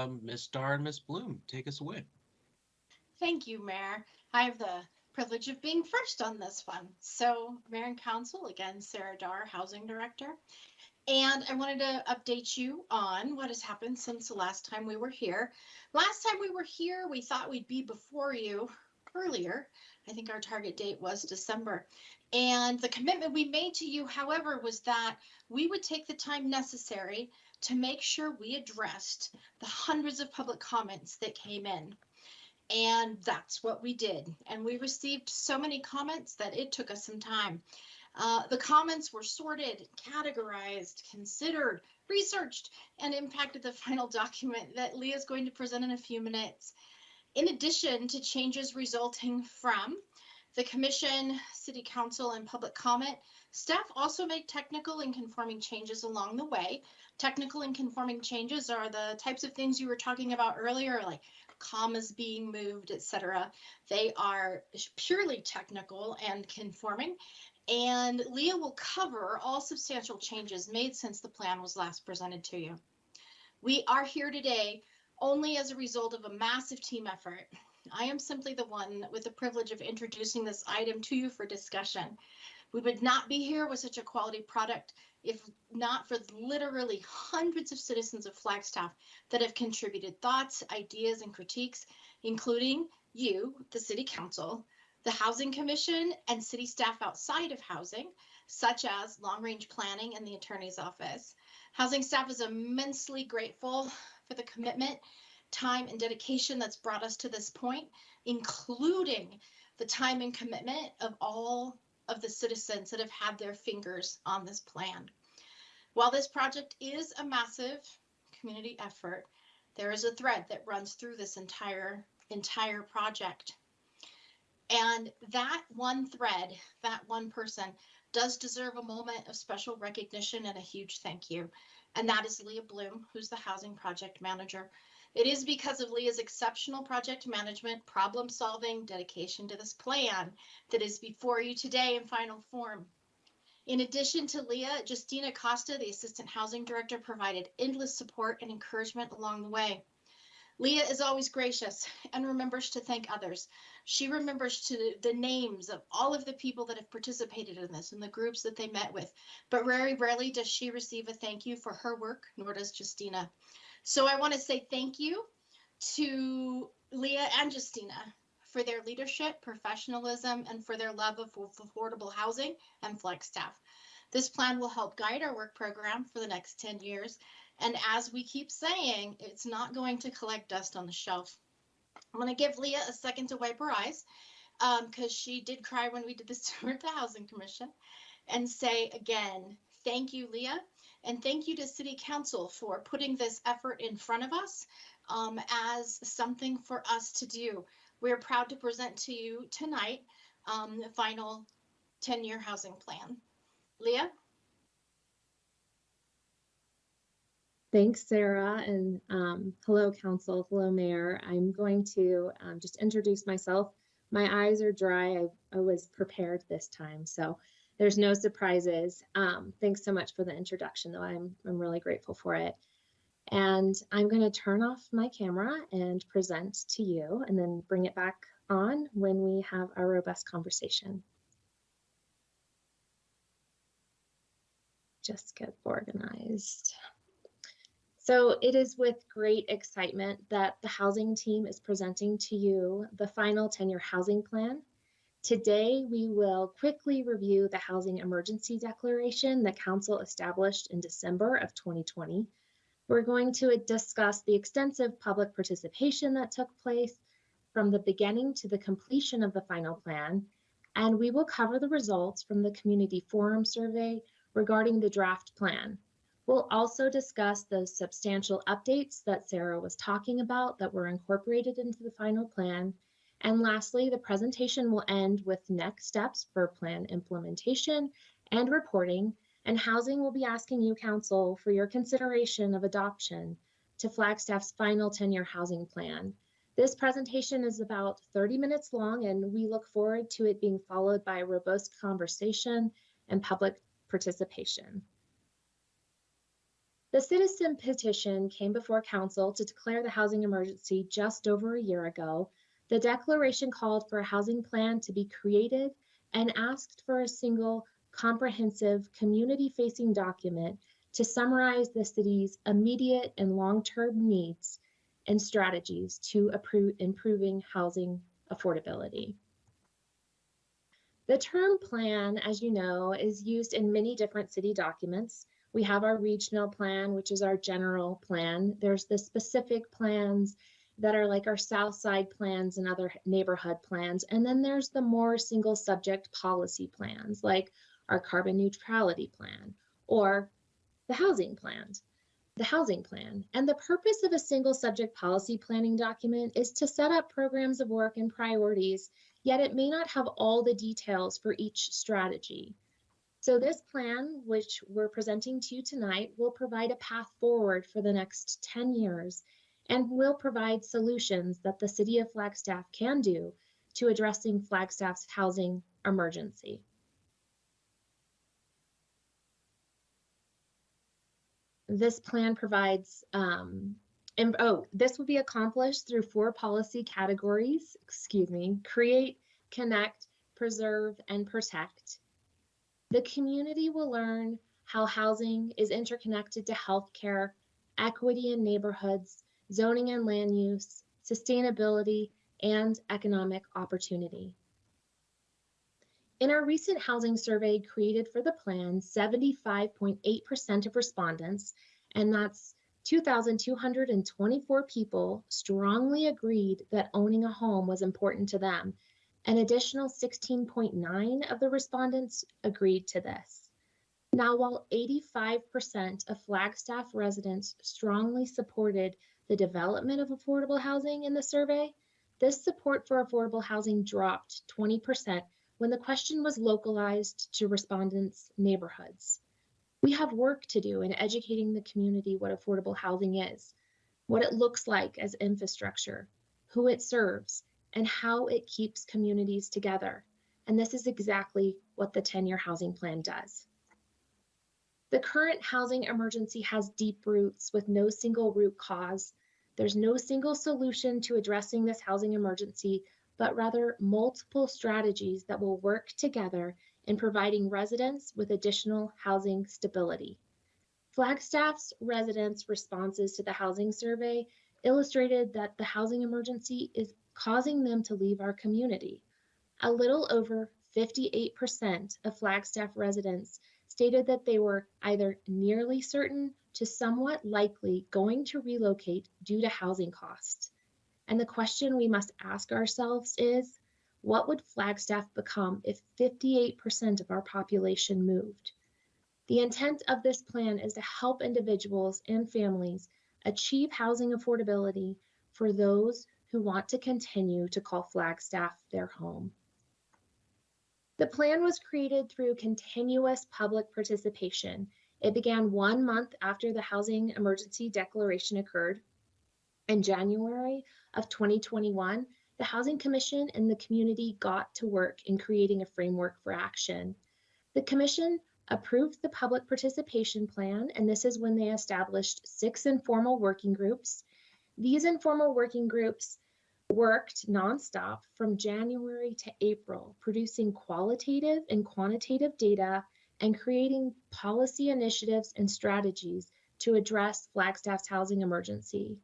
Ms. Dar and Ms. Bloom, take us away. Thank you, Mayor. I have the privilege of being first on this one. So, Mayor and Council, again, Sarah Dar, Housing Director. And I wanted to update you on what has happened since the last time we were here. Last time we were here, we thought we'd be before you earlier. I think our target date was December. And the commitment we made to you, however, was that we would take the time necessary to make sure we addressed the hundreds of public comments that came in. And that's what we did. And we received so many comments that it took us some time. The comments were sorted, categorized, considered, researched, and impacted the final document that Leah is going to present in a few minutes. In addition to changes resulting from the Commission, City Council, and public comment, staff also made technical and conforming changes along the way. Technical and conforming changes are the types of things you were talking about earlier, like commas being moved, etc. They are purely technical and conforming. And Leah will cover all substantial changes made since the plan was last presented to you. We are here today only as a result of a massive team effort. I am simply the one with the privilege of introducing this item to you for discussion. We would not be here with such a quality product if not for literally hundreds of citizens of Flagstaff that have contributed thoughts, ideas, and critiques, including you, the City Council, the Housing Commission, and city staff outside of housing, such as long-range planning and the Attorney's Office. Housing staff is immensely grateful for the commitment, time, and dedication that's brought us to this point, including the time and commitment of all of the citizens that have had their fingers on this plan. While this project is a massive community effort, there is a thread that runs through this entire project. And that one thread, that one person, does deserve a moment of special recognition and a huge thank you. And that is Leah Bloom, who's the Housing Project Manager. It is because of Leah's exceptional project management, problem solving, dedication to this plan that is before you today in final form. In addition to Leah, Justina Costa, the Assistant Housing Director, provided endless support and encouragement along the way. Leah is always gracious and remembers to thank others. She remembers the names of all of the people that have participated in this and the groups that they met with, but very rarely does she receive a thank you for her work, nor does Justina. So I want to say thank you to Leah and Justina for their leadership, professionalism, and for their love of affordable housing and Flagstaff. This plan will help guide our work program for the next 10 years. And as we keep saying, it's not going to collect dust on the shelf. I'm going to give Leah a second to wipe her eyes because she did cry when we did this tour at the Housing Commission, and say again, thank you, Leah. And thank you to City Council for putting this effort in front of us as something for us to do. We're proud to present to you tonight the final 10-year housing plan. Leah? Thanks, Sarah, and hello, Council, hello, Mayor. I'm going to just introduce myself. My eyes are dry. I was prepared this time, so there's no surprises. Thanks so much for the introduction, though. I'm really grateful for it. And I'm going to turn off my camera and present to you, and then bring it back on when we have our robust conversation. Just get organized. So it is with great excitement that the housing team is presenting to you the final 10-year housing plan. Today, we will quickly review the housing emergency declaration that Council established in December of 2020. We're going to discuss the extensive public participation that took place from the beginning to the completion of the final plan, and we will cover the results from the community forum survey regarding the draft plan. We'll also discuss those substantial updates that Sarah was talking about that were incorporated into the final plan. And lastly, the presentation will end with next steps for plan implementation and reporting, and Housing will be asking you, Council, for your consideration of adoption to Flagstaff's final 10-year housing plan. This presentation is about 30 minutes long, and we look forward to it being followed by a robust conversation and public participation. The citizen petition came before council to declare the housing emergency just over a year ago. The declaration called for a housing plan to be created and asked for a single comprehensive community-facing document to summarize the city's immediate and long-term needs and strategies to improving housing affordability. The term plan, as you know, is used in many different city documents. We have our regional plan, which is our general plan. There's the specific plans that are like our South Side plans and other neighborhood plans. And then there's the more single subject policy plans, like our carbon neutrality plan or the housing plan. And the purpose of a single subject policy planning document is to set up programs of work and priorities, yet it may not have all the details for each strategy. So this plan, which we're presenting to you tonight, will provide a path forward for the next 10 years and will provide solutions that the City of Flagstaff can do to addressing Flagstaff's housing emergency. This plan provides, this will be accomplished through 4 policy categories, create, connect, preserve, and protect. The community will learn how housing is interconnected to healthcare, equity in neighborhoods, zoning and land use, sustainability, and economic opportunity. In our recent housing survey created for the plan, 75.8% of respondents, and that's 2,224 people, strongly agreed that owning a home was important to them. An additional 16.9% of the respondents agreed to this. Now, while 85% of Flagstaff residents strongly supported the development of affordable housing in the survey, this support for affordable housing dropped 20% when the question was localized to respondents' neighborhoods. We have work to do in educating the community what affordable housing is, what it looks like as infrastructure, who it serves, and how it keeps communities together. And this is exactly what the 10-year housing plan does. The current housing emergency has deep roots with no single root cause. There's no single solution to addressing this housing emergency, but rather multiple strategies that will work together in providing residents with additional housing stability. Flagstaff's residents' responses to the housing survey illustrated that the housing emergency is causing them to leave our community. A little over 58% of Flagstaff residents stated that they were either nearly certain to somewhat likely going to relocate due to housing costs. And the question we must ask ourselves is, what would Flagstaff become if 58% of our population moved? The intent of this plan is to help individuals and families achieve housing affordability for those who want to continue to call Flagstaff their home. The plan was created through continuous public participation. It began 1 month after the housing emergency declaration occurred. In January of 2021, the Housing Commission and the community got to work in creating a framework for action. The Commission approved the public participation plan, and this is when they established 6 informal working groups. These informal working groups worked nonstop from January to April, producing qualitative and quantitative data and creating policy initiatives and strategies to address Flagstaff's housing emergency.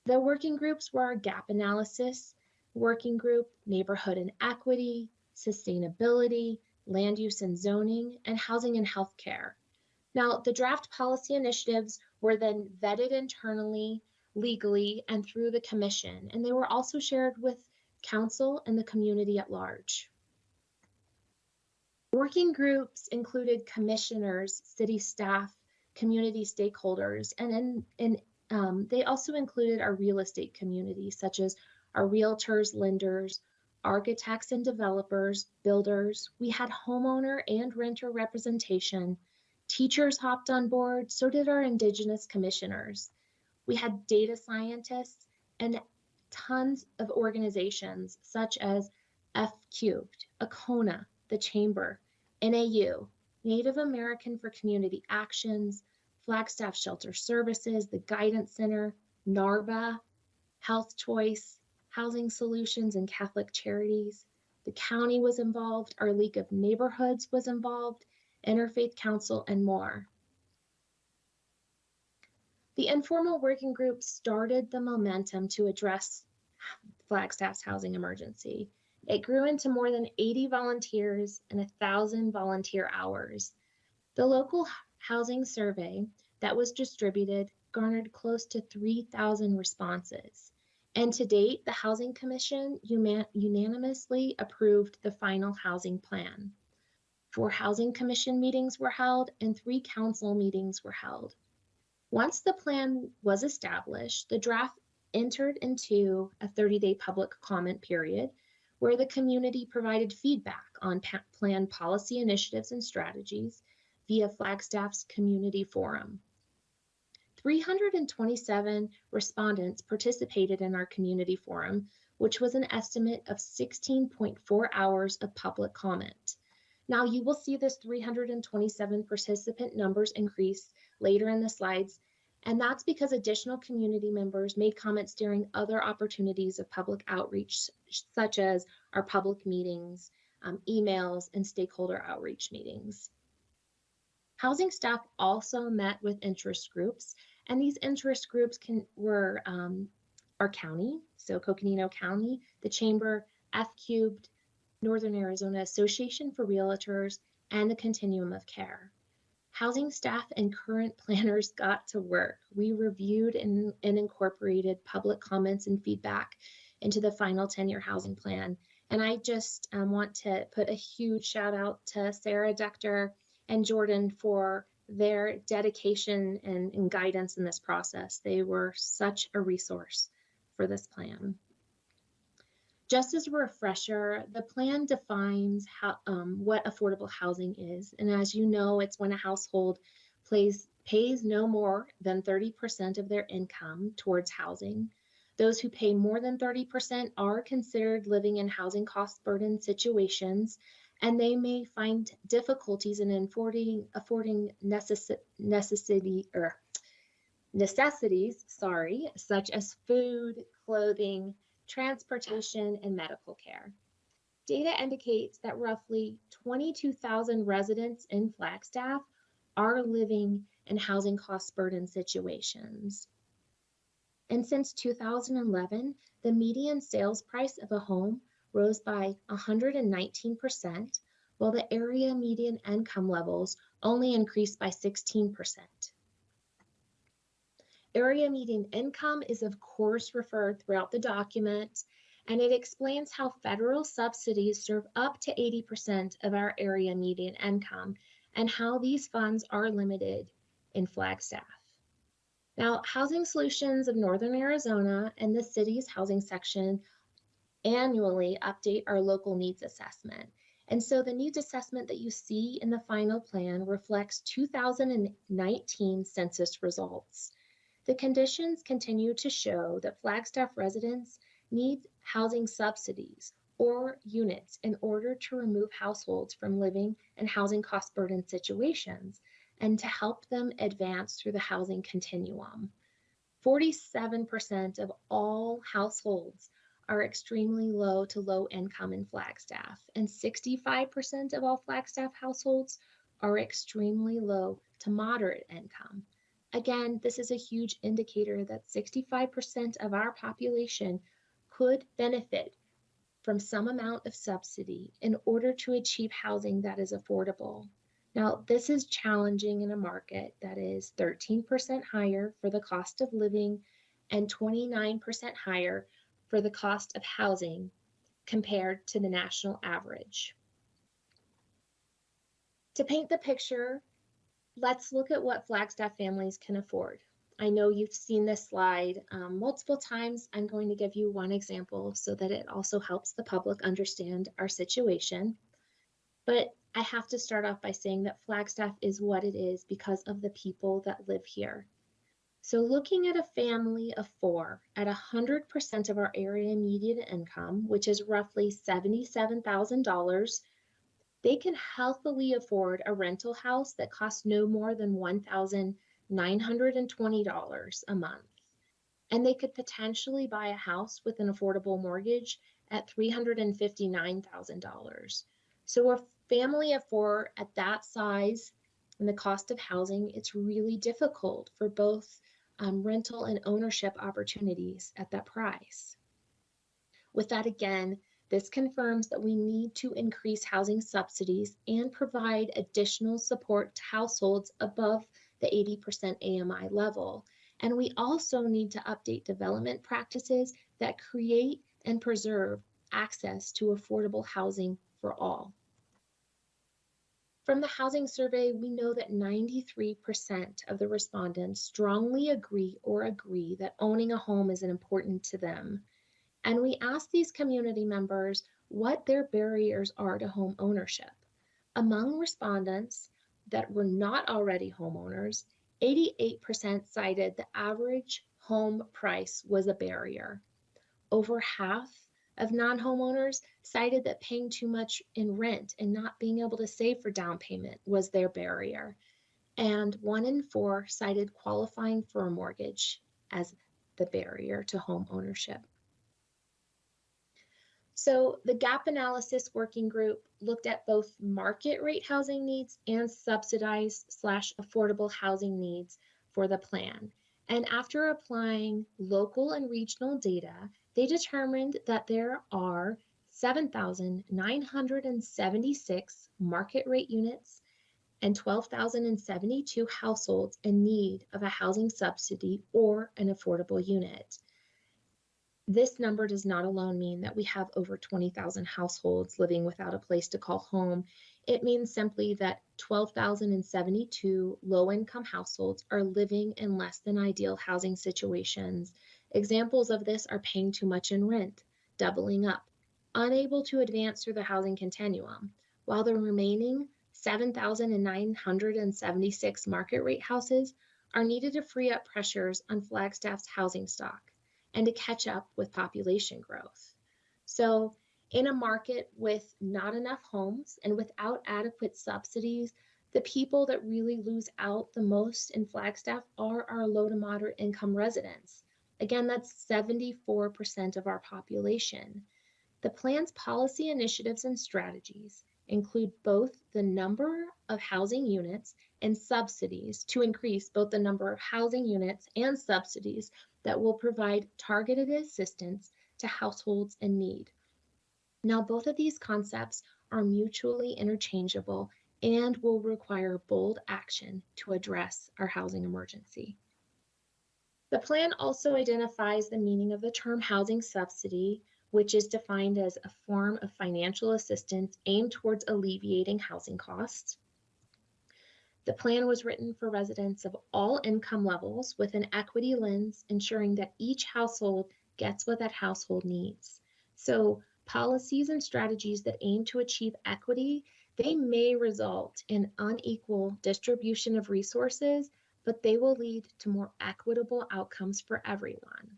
The working groups were our gap analysis working group, neighborhood and equity, sustainability, land use and zoning, and housing and healthcare. Now, the draft policy initiatives were then vetted internally, legally, and through the commission, and they were also shared with council and the community at large. Working groups included commissioners, city staff, community stakeholders, and they also included our real estate community, such as our realtors, lenders, architects and developers, builders. We had homeowner and renter representation. Teachers hopped on board, so did our Indigenous commissioners. We had data scientists and tons of organizations such as F Cubed, ACONA, the Chamber, NAU, Native American for Community Actions, Flagstaff Shelter Services, the Guidance Center, NARBA, Health Choice, Housing Solutions, and Catholic Charities. The county was involved, our League of Neighborhoods was involved, Interfaith Council, and more. The informal working group started the momentum to address Flagstaff's housing emergency. It grew into more than 80 volunteers and 1,000 volunteer hours. The local housing survey that was distributed garnered close to 3,000 responses. And to date, the Housing Commission unanimously approved the final housing plan. 4 Housing Commission meetings were held and 3 council meetings were held. Once the plan was established, the draft entered into a 30-day public comment period where the community provided feedback on plan policy initiatives and strategies via Flagstaff's community forum. 327 respondents participated in our community forum, which was an estimate of 16.4 hours of public comment. Now you will see this 327 participant numbers increase later in the slides, and that's because additional community members made comments during other opportunities of public outreach, such as our public meetings, emails, and stakeholder outreach meetings. Housing staff also met with interest groups, and these interest groups were our county, so Coconino County, the Chamber, F-Cubed, Northern Arizona Association for Realtors, and the Continuum of Care. Housing staff and current planners got to work. We reviewed and incorporated public comments and feedback into the final 10-year housing plan. And I just want to put a huge shout out to Sarah, Dr. and Jordan for their dedication and guidance in this process. They were such a resource for this plan. Just as a refresher, the plan defines what affordable housing is. And as you know, it's when a household pays no more than 30% of their income towards housing. Those who pay more than 30% are considered living in housing cost burden situations, and they may find difficulties in affording necessities, such as food, clothing, transportation, and medical care. Data indicates that roughly 22,000 residents in Flagstaff are living in housing cost burden situations. And since 2011, the median sales price of a home rose by 119%, while the area median income levels only increased by 16%. Area median income is of course referred throughout the document, and it explains how federal subsidies serve up to 80% of our area median income and how these funds are limited in Flagstaff. Now, Housing Solutions of Northern Arizona and the city's housing section annually update our local needs assessment. And so the needs assessment that you see in the final plan reflects 2019 census results. The conditions continue to show that Flagstaff residents need housing subsidies or units in order to remove households from living in housing cost burden situations and to help them advance through the housing continuum. 47% of all households are extremely low to low income in Flagstaff, and 65% of all Flagstaff households are extremely low to moderate income. Again, this is a huge indicator that 65% of our population could benefit from some amount of subsidy in order to achieve housing that is affordable. Now, this is challenging in a market that is 13% higher for the cost of living and 29% higher for the cost of housing compared to the national average. To paint the picture, let's look at what Flagstaff families can afford. I know you've seen this slide multiple times. I'm going to give you one example so that it also helps the public understand our situation. But I have to start off by saying that Flagstaff is what it is because of the people that live here. So looking at a family of 4 at 100% of our area median income, which is roughly $77,000, they can healthily afford a rental house that costs no more than $1,000 $920 a month. And they could potentially buy a house with an affordable mortgage at $359,000. So a family of four at that size and the cost of housing, it's really difficult for both rental and ownership opportunities at that price. With that, again, this confirms that we need to increase housing subsidies and provide additional support to households above the 80% AMI level. And we also need to update development practices that create and preserve access to affordable housing for all. From the housing survey, we know that 93% of the respondents strongly agree that owning a home is important to them. And we asked these community members what their barriers are to home ownership. Among respondents that were not already homeowners, 88% cited the average home price was a barrier. Over half of non-homeowners cited that paying too much in rent and not being able to save for down payment was their barrier. And 1 in 4 cited qualifying for a mortgage as the barrier to home ownership. So the gap analysis working group looked at both market rate housing needs and subsidized/affordable housing needs for the plan. And after applying local and regional data, they determined that there are 7,976 market rate units and 12,072 households in need of a housing subsidy or an affordable unit. This number does not alone mean that we have over 20,000 households living without a place to call home. It means simply that 12,072 low-income households are living in less than ideal housing situations. Examples of this are paying too much in rent, doubling up, unable to advance through the housing continuum, while the remaining 7,976 market rate houses are needed to free up pressures on Flagstaff's housing stock and to catch up with population growth. So in a market with not enough homes and without adequate subsidies, the people that really lose out the most in Flagstaff are our low to moderate income residents. Again, that's 74% of our population. The plan's policy initiatives and strategies include both the number of housing units and subsidies to increase both the number of housing units and subsidies that will provide targeted assistance to households in need. Now, both of these concepts are mutually interchangeable and will require bold action to address our housing emergency. The plan also identifies the meaning of the term housing subsidy, which is defined as a form of financial assistance aimed towards alleviating housing costs. The plan was written for residents of all income levels with an equity lens, ensuring that each household gets what that household needs. So policies and strategies that aim to achieve equity, they may result in unequal distribution of resources, but they will lead to more equitable outcomes for everyone.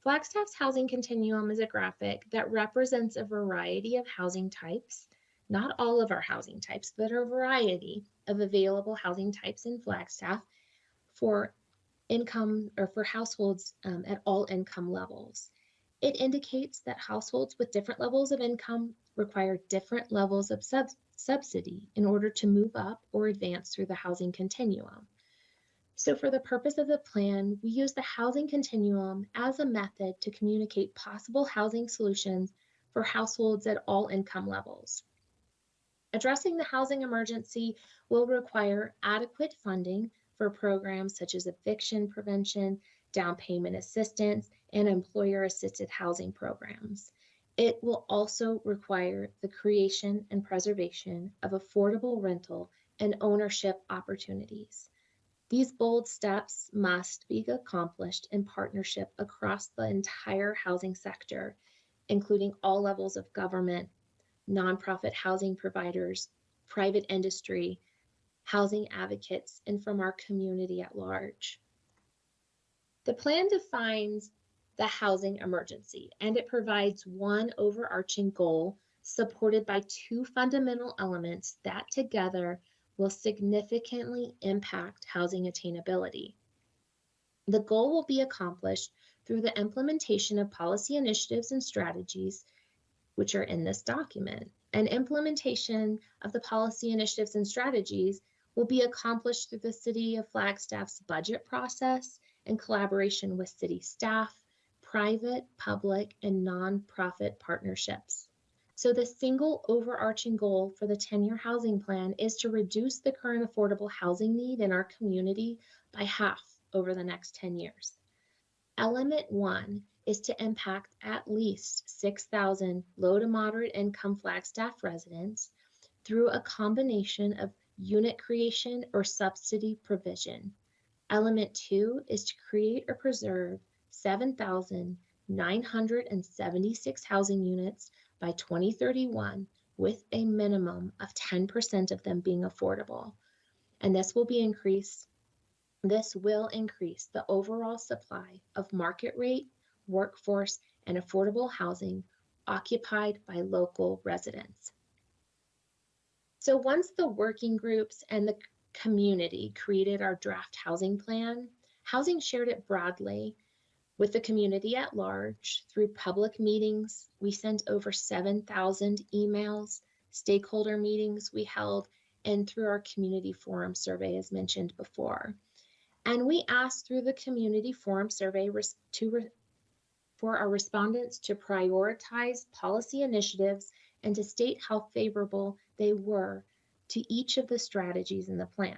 Flagstaff's housing continuum is a graphic that represents a variety of housing types, not all of our housing types, but a variety of available housing types in Flagstaff for income or for households at all income levels. It indicates that households with different levels of income require different levels of subsidy in order to move up or advance through the housing continuum. So for the purpose of the plan, we use the housing continuum as a method to communicate possible housing solutions for households at all income levels. Addressing the housing emergency will require adequate funding for programs such as eviction prevention, down payment assistance, and employer-assisted housing programs. It will also require the creation and preservation of affordable rental and ownership opportunities. These bold steps must be accomplished in partnership across the entire housing sector, including all levels of government, nonprofit housing providers, private industry, housing advocates, and from our community at large. The plan defines the housing emergency, and it provides one overarching goal supported by two fundamental elements that together will significantly impact housing attainability. The goal will be accomplished through the implementation of policy initiatives and strategies, which are in this document. And implementation of the policy initiatives and strategies will be accomplished through the City of Flagstaff's budget process in collaboration with city staff, private, public, and nonprofit partnerships. So the single overarching goal for the 10-year housing plan is to reduce the current affordable housing need in our community by half over the next 10 years. Element 1 is to impact at least 6,000 low to moderate income Flagstaff residents through a combination of unit creation or subsidy provision. Element 2 is to create or preserve 7,976 housing units by 2031, with a minimum of 10% of them being affordable. And this will increase the overall supply of market rate, workforce, and affordable housing occupied by local residents. So once the working groups and the community created our draft housing plan, Housing shared it broadly with the community at large through public meetings. We sent over 7,000 emails, stakeholder meetings we held, and through our community forum survey, as mentioned before. And we asked through the community forum survey for our respondents to prioritize policy initiatives and to state how favorable they were to each of the strategies in the plan.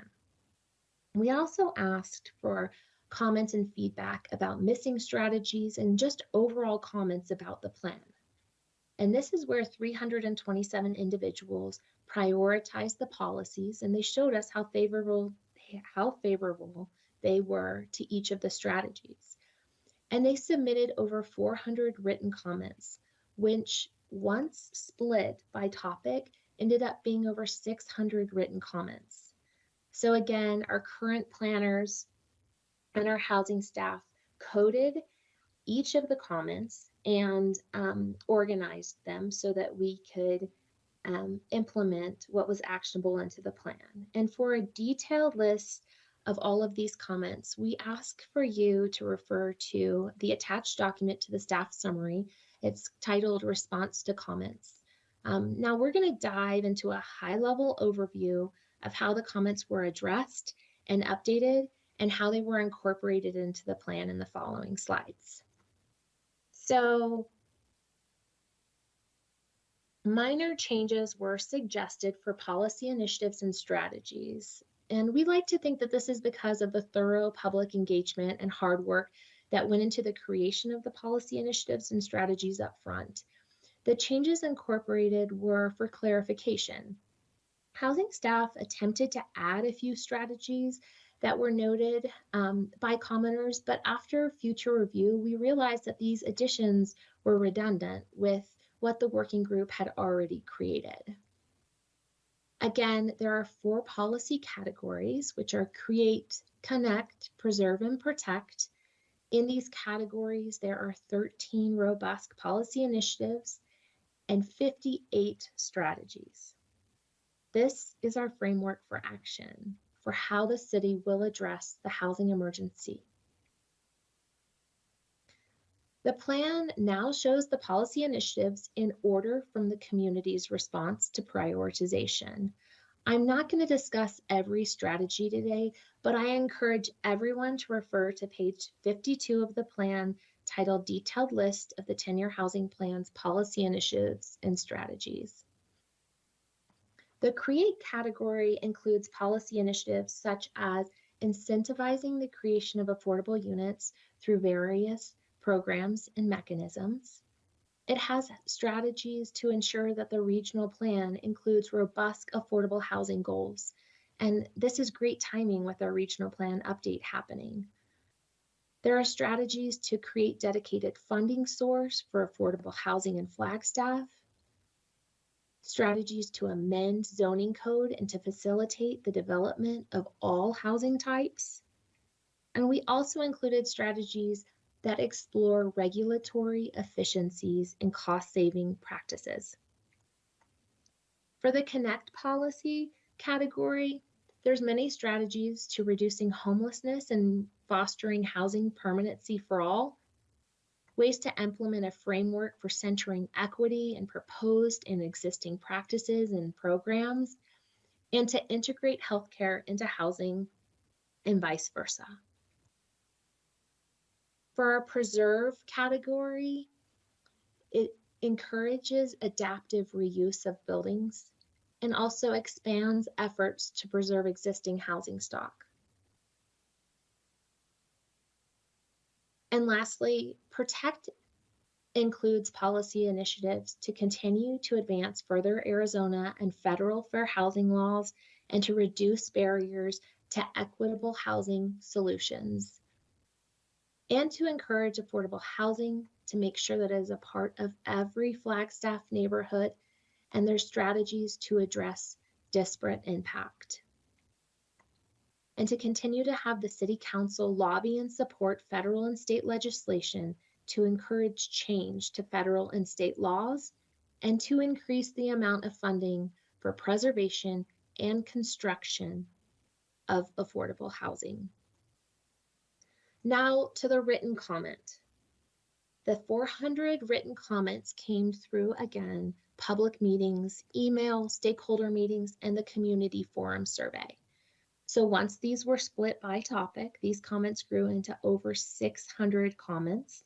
We also asked for comments and feedback about missing strategies and just overall comments about the plan. And this is where 327 individuals prioritized the policies, and they showed us how favorable they were to each of the strategies. And they submitted over 400 written comments, which once split by topic ended up being over 600 written comments. So again, our current planners and our housing staff coded each of the comments and organized them so that we could implement what was actionable into the plan. And for a detailed list of all of these comments, we ask for you to refer to the attached document to the staff summary. It's titled Response to Comments. Now we're going to dive into a high-level overview of how the comments were addressed and updated and how they were incorporated into the plan in the following slides. So, minor changes were suggested for policy initiatives and strategies. And we like to think that this is because of the thorough public engagement and hard work that went into the creation of the policy initiatives and strategies up front. The changes incorporated were for clarification. Housing staff attempted to add a few strategies that were noted by commenters, but after future review, we realized that these additions were redundant with what the working group had already created. Again, there are 4 policy categories, which are create, connect, preserve, and protect. In these categories, there are 13 robust policy initiatives and 58 strategies. This is our framework for action for how the city will address the housing emergency. The plan now shows the policy initiatives in order from the community's response to prioritization. I'm not going to discuss every strategy today, but I encourage everyone to refer to page 52 of the plan titled Detailed List of the 10-Year Housing Plan's Policy Initiatives and Strategies. The create category includes policy initiatives such as incentivizing the creation of affordable units through various programs and mechanisms. It has strategies to ensure that the regional plan includes robust affordable housing goals. And this is great timing with our regional plan update happening. There are strategies to create dedicated funding source for affordable housing in Flagstaff, strategies to amend zoning code and to facilitate the development of all housing types. And we also included strategies that explore regulatory efficiencies and cost-saving practices. For the Connect policy, category, there's many strategies to reducing homelessness and fostering housing permanency for all, ways to implement a framework for centering equity and proposed and existing practices and programs, and to integrate healthcare into housing and vice versa. For our preserve category, it encourages adaptive reuse of buildings and also expands efforts to preserve existing housing stock. And lastly, protect includes policy initiatives to continue to advance further Arizona and federal fair housing laws and to reduce barriers to equitable housing solutions, and to encourage affordable housing to make sure that it is a part of every Flagstaff neighborhood and their strategies to address disparate impact. And to continue to have the City Council lobby and support federal and state legislation to encourage change to federal and state laws, and to increase the amount of funding for preservation and construction of affordable housing. Now to the written comment. The 400 written comments came through, again, public meetings, email, stakeholder meetings, and the community forum survey. So once these were split by topic, these comments grew into over 600 comments.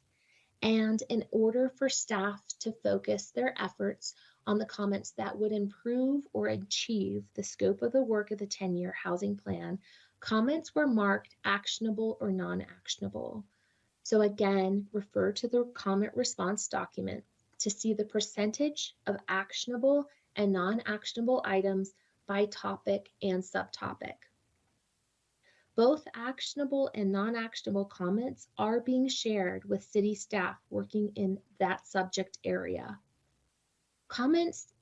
And in order for staff to focus their efforts on the comments that would improve or achieve the scope of the work of the 10-year housing plan, comments were marked actionable or non-actionable. So again, refer to the comment response document to see the percentage of actionable and non-actionable items by topic and subtopic. Both actionable and non-actionable comments are being shared with city staff working in that subject area. Comments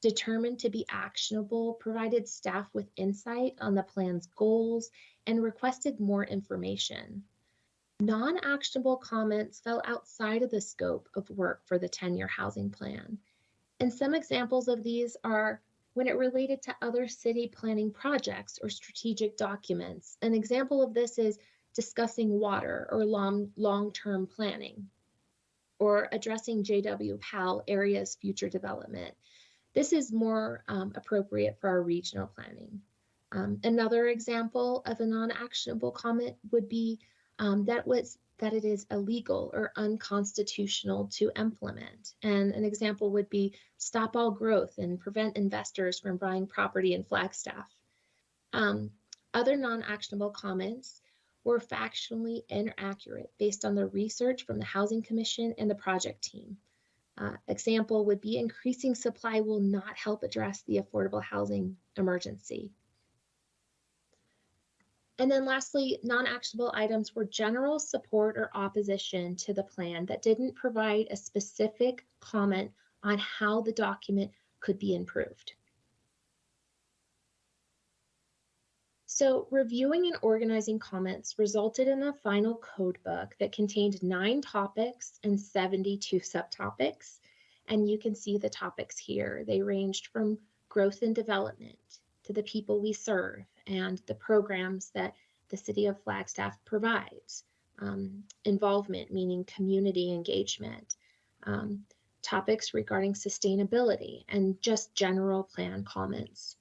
determined to be actionable provided staff with insight on the plan's goals and requested more information. Non-actionable comments fell outside of the scope of work for the 10-year housing plan. And some examples of these are when it related to other city planning projects or strategic documents. An example of this is discussing water or long-term planning, or addressing JW Powell area's future development. This is more appropriate for our regional planning. Another example of a non-actionable comment would be that it is illegal or unconstitutional to implement. And an example would be stop all growth and prevent investors from buying property in Flagstaff. Other non-actionable comments were factually inaccurate based on the research from the Housing Commission and the project team. Example would be increasing supply will not help address the affordable housing emergency. And then lastly, non-actionable items were general support or opposition to the plan that didn't provide a specific comment on how the document could be improved. So reviewing and organizing comments resulted in a final code book that contained 9 topics and 72 subtopics. And you can see the topics here. They ranged from growth and development to the people we serve and the programs that the City of Flagstaff provides, involvement, meaning community engagement, topics regarding sustainability, and just general plan comments.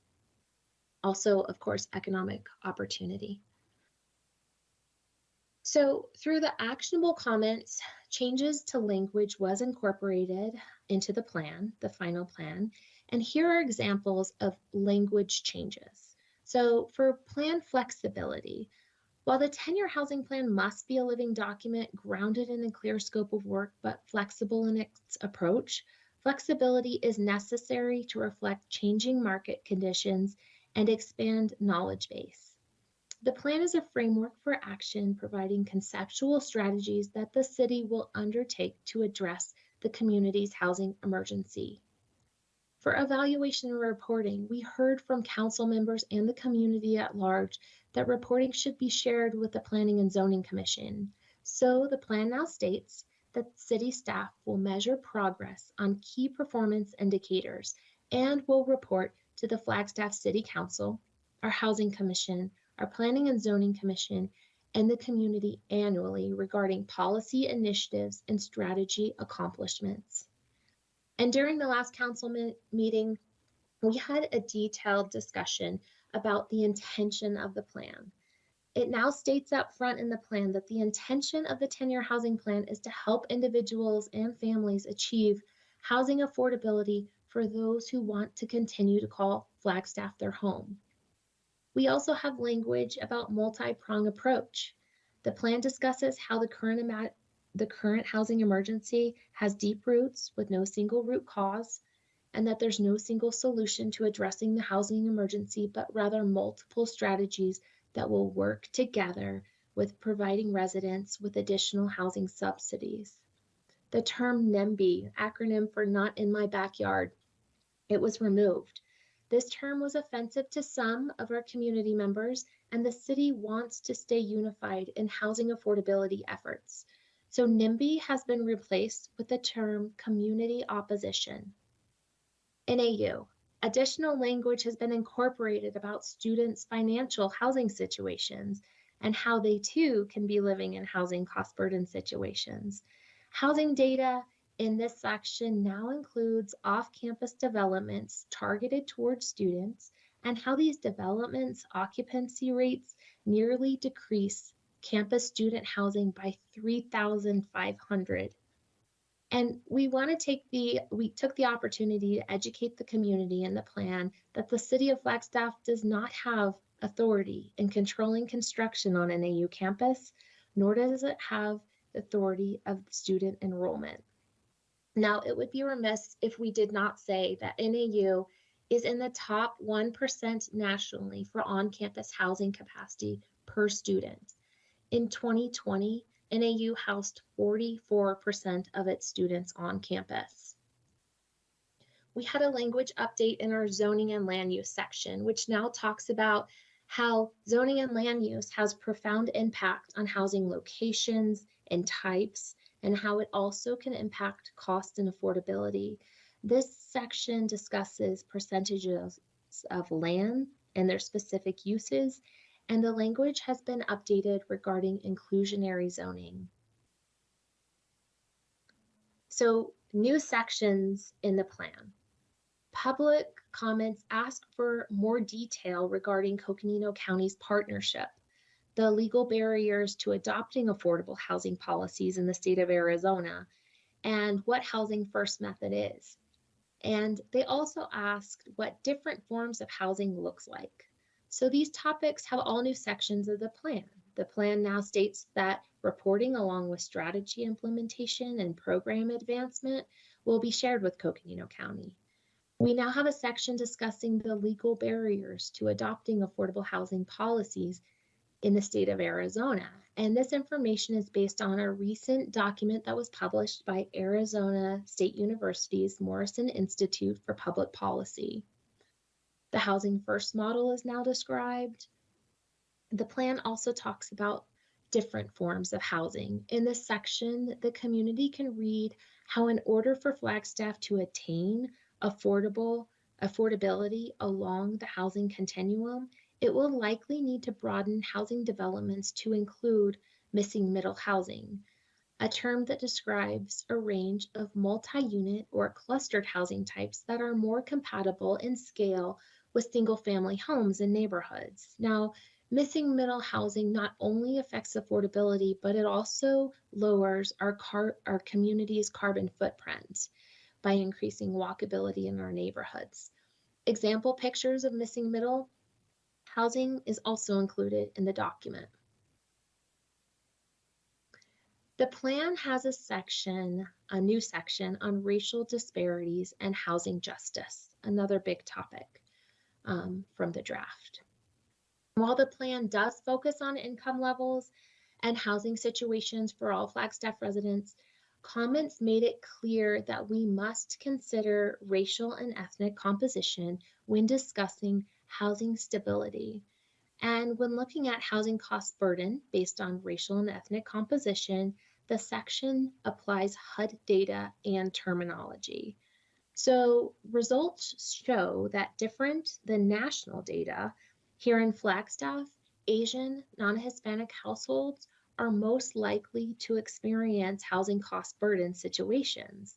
Also, of course, economic opportunity. So through the actionable comments, changes to language was incorporated into the plan, the final plan, and here are examples of language changes. So for plan flexibility, while the 10-year housing plan must be a living document grounded in a clear scope of work but flexible in its approach, flexibility is necessary to reflect changing market conditions and expand knowledge base. The plan is a framework for action, providing conceptual strategies that the city will undertake to address the community's housing emergency. For evaluation and reporting, we heard from council members and the community at large that reporting should be shared with the Planning and Zoning Commission. So the plan now states that city staff will measure progress on key performance indicators and will report to the Flagstaff City Council, our Housing Commission, our Planning and Zoning Commission, and the community annually regarding policy initiatives and strategy accomplishments. And during the last council meeting, we had a detailed discussion about the intention of the plan. It now states up front in the plan that the intention of the 10-year housing plan is to help individuals and families achieve housing affordability for those who want to continue to call Flagstaff their home. We also have language about multi-pronged approach. The plan discusses how the current housing emergency has deep roots with no single root cause, and that there's no single solution to addressing the housing emergency, but rather multiple strategies that will work together with providing residents with additional housing subsidies. The term NIMBY, acronym for Not in My Backyard, it was removed. This term was offensive to some of our community members, and the city wants to stay unified in housing affordability efforts. So NIMBY has been replaced with the term community opposition. NAU, additional language has been incorporated about students' financial housing situations and how they too can be living in housing cost burden situations. Housing data in this section now includes off-campus developments targeted towards students and how these developments' occupancy rates nearly decrease campus student housing by 3,500. And we took the opportunity to educate the community in the plan that the City of Flagstaff does not have authority in controlling construction on NAU campus, nor does it have authority of student enrollment. Now, it would be remiss if we did not say that NAU is in the top 1% nationally for on-campus housing capacity per student. In 2020, NAU housed 44% of its students on campus. We had a language update in our zoning and land use section, which now talks about how zoning and land use has profound impact on housing locations and types, and how it also can impact cost and affordability. This section discusses percentages of land and their specific uses, and the language has been updated regarding inclusionary zoning. So, new sections in the plan. Public comments ask for more detail regarding Coconino County's partnership, the legal barriers to adopting affordable housing policies in the state of Arizona, and what Housing First method is. And they also asked what different forms of housing looks like. So these topics have all new sections of the plan. The plan now states that reporting along with strategy implementation and program advancement will be shared with Coconino County. We now have a section discussing the legal barriers to adopting affordable housing policies in the state of Arizona. And this information is based on a recent document that was published by Arizona State University's Morrison Institute for Public Policy. The Housing First model is now described. The plan also talks about different forms of housing. In this section, the community can read how in order for Flagstaff to attain affordability along the housing continuum, it will likely need to broaden housing developments to include missing middle housing, a term that describes a range of multi-unit or clustered housing types that are more compatible in scale with single-family homes in neighborhoods. Now, missing middle housing not only affects affordability, but it also lowers our community's carbon footprint by increasing walkability in our neighborhoods. Example pictures of missing middle housing is also included in the document. The plan has a new section on racial disparities and housing justice, another big topic from the draft. While the plan does focus on income levels and housing situations for all Flagstaff residents, comments made it clear that we must consider racial and ethnic composition when discussing housing stability. And when looking at housing cost burden based on racial and ethnic composition, the section applies HUD data and terminology. So results show that different than national data, here in Flagstaff, Asian non-Hispanic households are most likely to experience housing cost burden situations.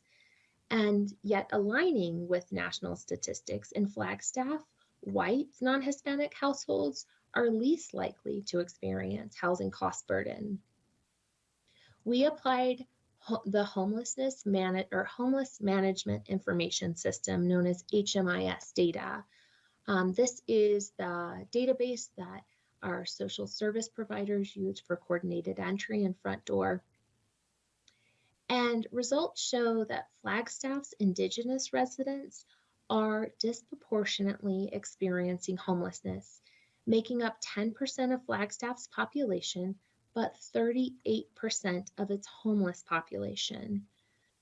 And yet aligning with national statistics in Flagstaff, white non-Hispanic households are least likely to experience housing cost burden. We applied the homeless management information system known as HMIS data. This is the database that our social service providers use for coordinated entry and front door. And results show that Flagstaff's Indigenous residents are disproportionately experiencing homelessness, making up 10% of Flagstaff's population, but 38% of its homeless population.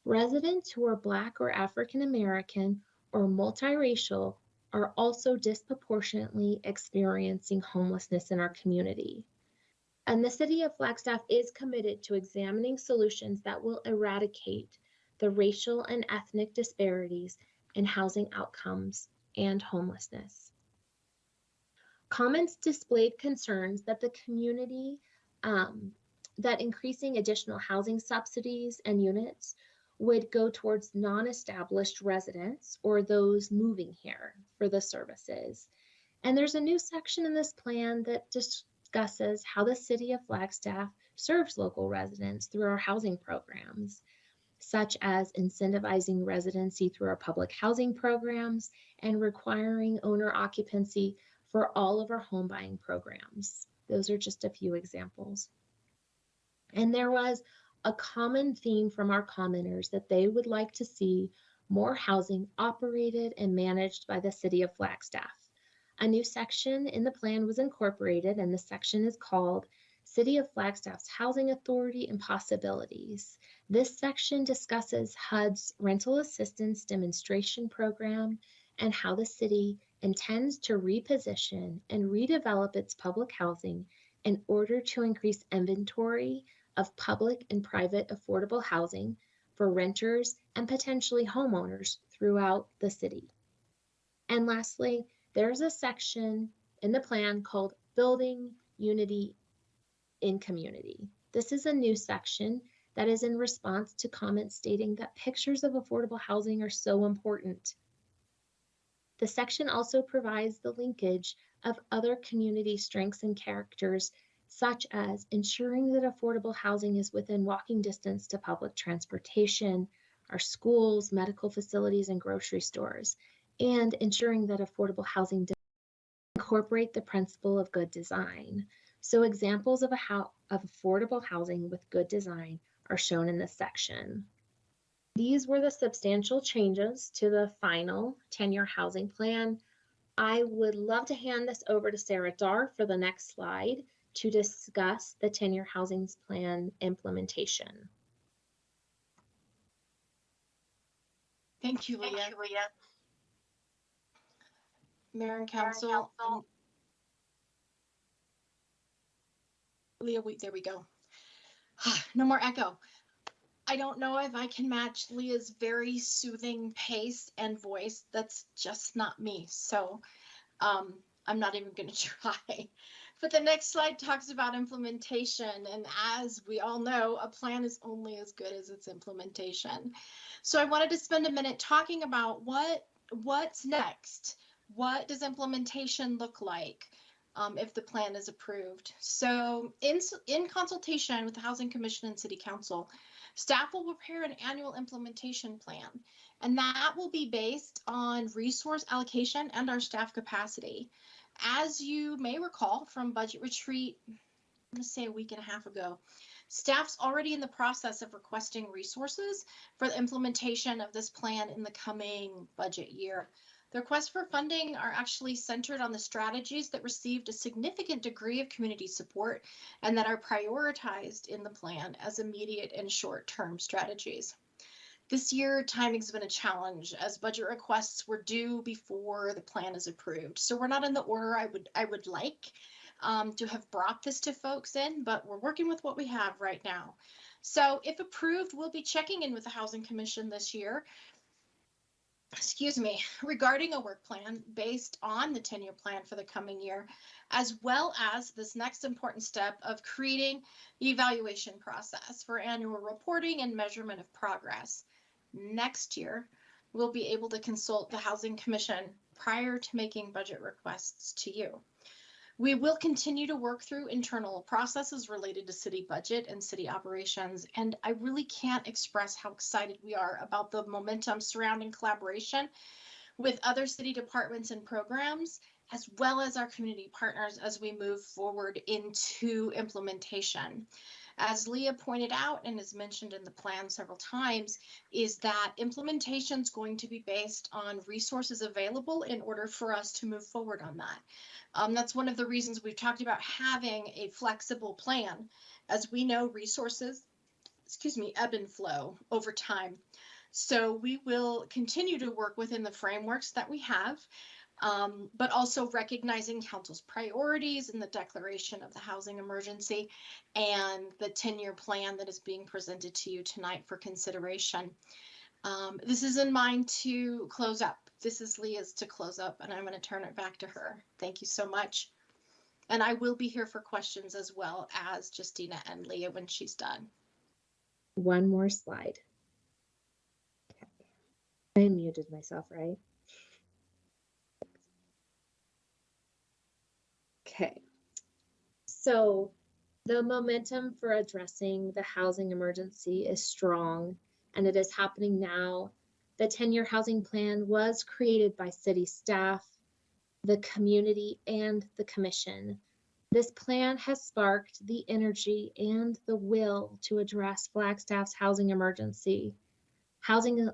Residents who are Black or African American or multiracial are also disproportionately experiencing homelessness in our community. And the city of Flagstaff is committed to examining solutions that will eradicate the racial and ethnic disparities in housing outcomes and homelessness. Comments displayed concerns that the community, that increasing additional housing subsidies and units would go towards non-established residents or those moving here for the services. And there's a new section in this plan that discusses how the city of Flagstaff serves local residents through our housing programs, such as incentivizing residency through our public housing programs and requiring owner occupancy for all of our home buying programs. Those are just a few examples. And there was a common theme from our commenters that they would like to see more housing operated and managed by the city of Flagstaff. A new section in the plan was incorporated, and the section is called City of Flagstaff's Housing Authority and Possibilities. This section discusses HUD's rental assistance demonstration program and how the city intends to reposition and redevelop its public housing in order to increase inventory of public and private affordable housing for renters and potentially homeowners throughout the city. And lastly, there's a section in the plan called Building Unity in Community. This is a new section that is in response to comments stating that pictures of affordable housing are so important. The section also provides the linkage of other community strengths and characters, such as ensuring that affordable housing is within walking distance to public transportation, our schools, medical facilities, and grocery stores, and ensuring that affordable housing incorporate the principle of good design. So examples of affordable housing with good design are shown in this section. These were the substantial changes to the final 10-year housing plan. I would love to hand this over to Sarah Dar for the next slide to discuss the 10-year housing plan implementation. Thank you, Leah. Mayor and Council. Leah, there we go. No more echo. I don't know if I can match Leah's very soothing pace and voice. That's just not me. So I'm not even going to try. But the next slide talks about implementation. And as we all know, a plan is only as good as its implementation. So I wanted to spend a minute talking about what's next. What does implementation look like if the plan is approved? So in consultation with the Housing Commission and City Council, staff will prepare an annual implementation plan, and that will be based on resource allocation and our staff capacity. As you may recall from budget retreat, I'm going to say a week and a half ago, staff's already in the process of requesting resources for the implementation of this plan in the coming budget year. The requests for funding are actually centered on the strategies that received a significant degree of community support and that are prioritized in the plan as immediate and short-term strategies. This year, timing has been a challenge as budget requests were due before the plan is approved. So we're not in the order I would like to have brought this to folks in, but we're working with what we have right now. So if approved, we'll be checking in with the Housing Commission this year regarding a work plan based on the 10-year plan for the coming year, as well as this next important step of creating the evaluation process for annual reporting and measurement of progress. Next year, we'll be able to consult the Housing Commission prior to making budget requests to you. We will continue to work through internal processes related to city budget and city operations, and I really can't express how excited we are about the momentum surrounding collaboration with other city departments and programs, as well as our community partners as we move forward into implementation. As Leah pointed out and is mentioned in the plan several times, is that implementation is going to be based on resources available in order for us to move forward on that. That's one of the reasons we've talked about having a flexible plan. As we know, resources, ebb and flow over time. So we will continue to work within the frameworks that we have, but also recognizing council's priorities in the declaration of the housing emergency and the 10-year plan that is being presented to you tonight for consideration. This is in mind to close up. This is Leah's to close up, and I'm going to turn it back to her. Thank you so much. And I will be here for questions as well as Justina and Leah when she's done. One more slide. Okay. I muted myself, right? Okay. So the momentum for addressing the housing emergency is strong, and it is happening now. The 10-year housing plan was created by city staff, the community, and the commission. This plan has sparked the energy and the will to address Flagstaff's housing emergency. Housing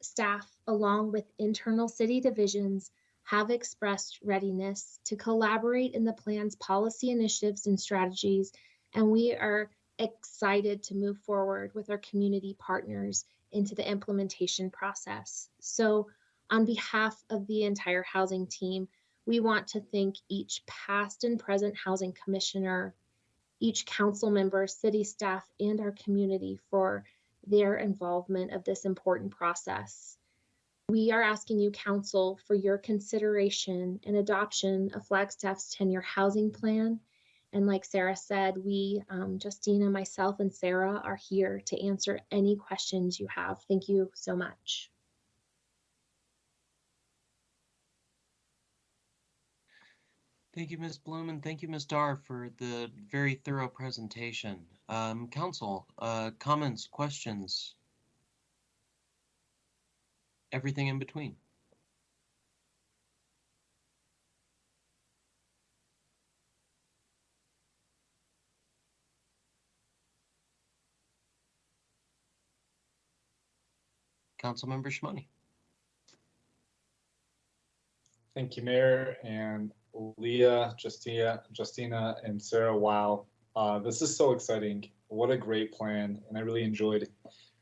staff, along with internal city divisions, have expressed readiness to collaborate in the plan's policy initiatives and strategies, and we are excited to move forward with our community partners into the implementation process. So on behalf of the entire housing team, we want to thank each past and present housing commissioner, each council member, city staff, and our community for their involvement of this important process. We are asking you, council, for your consideration and adoption of Flagstaff's 10-year housing plan. And like Sarah said, we, Justina, myself, and Sarah are here to answer any questions you have. Thank you so much. Thank you, Ms. Bloom, and thank you, Ms. Dar, for the very thorough presentation. Council, comments, questions, everything in between. Councilmember Shmoney. Thank you, Mayor and Leah, Justina, and Sarah. Wow, this is so exciting. What a great plan. And I really enjoyed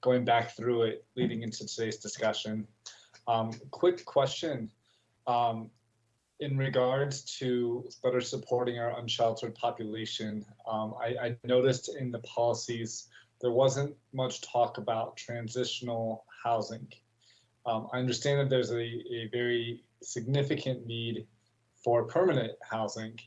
going back through it leading into today's discussion. Quick question. In regards to better supporting our unsheltered population, I noticed in the policies there wasn't much talk about transitional housing. I understand that there's a very significant need for permanent housing,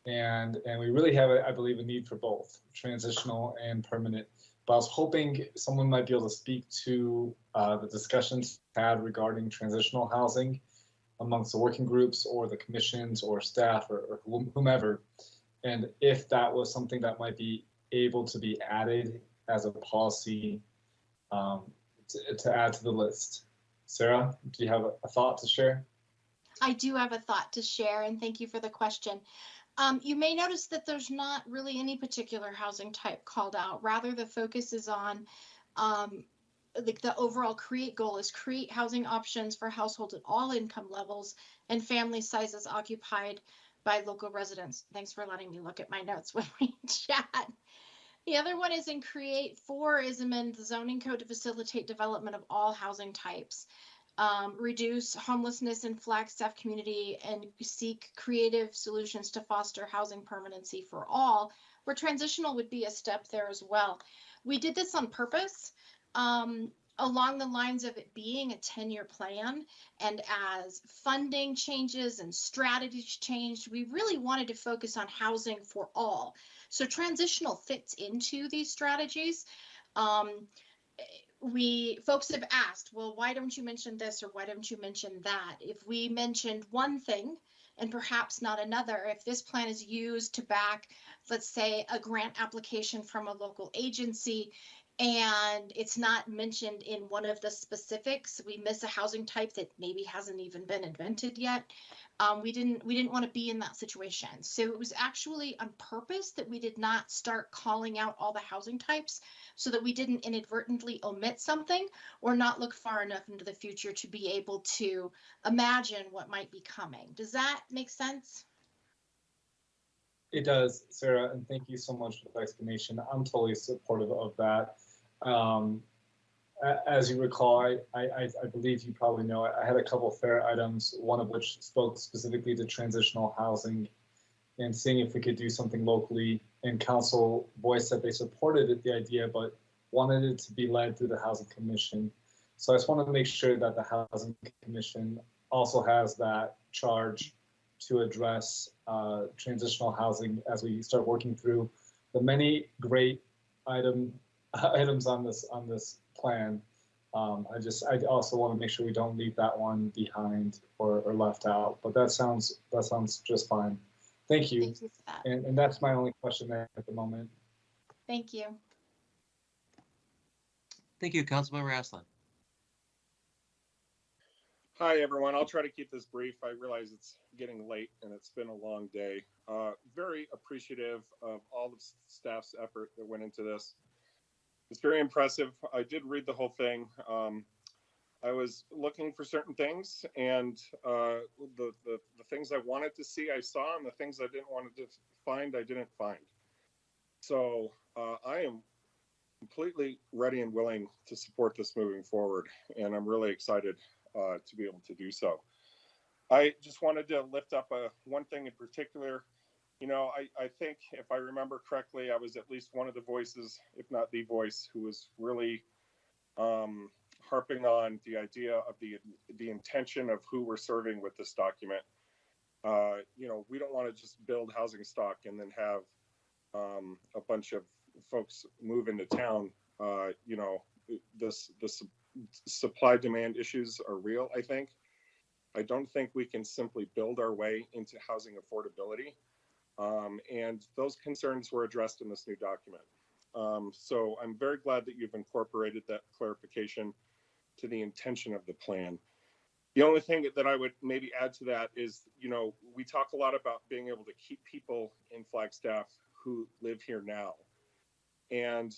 and we really have, I believe, a need for both transitional and permanent. But I was hoping someone might be able to speak to the discussions had regarding transitional housing amongst the working groups or the commissions or staff or whomever, and if that was something that might be able to be added as a policy to add to the list. Sarah, do you have a thought to share? I do have a thought to share, and thank you for the question. You may notice that there's not really any particular housing type called out. Rather, the focus is on the overall goal is create housing options for households at all income levels and family sizes occupied by local residents. Thanks for letting me look at my notes when we chat. The other one is in create 4 is amend the zoning code to facilitate development of all housing types, reduce homelessness in Flagstaff community, and seek creative solutions to foster housing permanency for all, where transitional would be a step there as well. We did this on purpose. along the lines of it being a 10-year plan, and as funding changes and strategies changed, we really wanted to focus on housing for all. So transitional fits into these strategies. Folks have asked, well, why don't you mention this or why don't you mention that? If we mentioned one thing and perhaps not another, if this plan is used to back, let's say, a grant application from a local agency, and it's not mentioned in one of the specifics, we miss a housing type that maybe hasn't even been invented yet. We didn't want to be in that situation. So it was actually on purpose that we did not start calling out all the housing types, so that we didn't inadvertently omit something or not look far enough into the future to be able to imagine what might be coming. Does that make sense? It does, Sarah, and thank you so much for the explanation. I'm totally supportive of that. As you recall, I believe you probably know, I had a couple of fair items, one of which spoke specifically to transitional housing and seeing if we could do something locally. And council voiced that they supported the idea, but wanted it to be led through the Housing Commission. So I just want to make sure that the Housing Commission also has that charge to address transitional housing as we start working through the many great items on this plan. I also want to make sure we don't leave that one behind or left out. But that sounds just fine. Thank you. Thank you for that. And that's my only question there at the moment. Thank you. Thank you, Councilmember Aslan. Hi, everyone. I'll try to keep this brief. I realize it's getting late and it's been a long day. Very appreciative of all the staff's effort that went into this. It's very impressive. I did read the whole thing. I was looking for certain things, and the things I wanted to see, I saw, and the things I didn't want to find, I didn't find. So I am completely ready and willing to support this moving forward, and I'm really excited to be able to do so. I just wanted to lift up one thing in particular. You know, I think if I remember correctly, I was at least one of the voices, if not the voice, who was really harping on the idea of the intention of who we're serving with this document. You know, we don't want to just build housing stock and then have a bunch of folks move into town. You know, the supply demand issues are real, I think. I don't think we can simply build our way into housing affordability. And those concerns were addressed in this new document. So I'm very glad that you've incorporated that clarification to the intention of the plan. The only thing that I would maybe add to that is, you know, we talk a lot about being able to keep people in Flagstaff who live here now. And,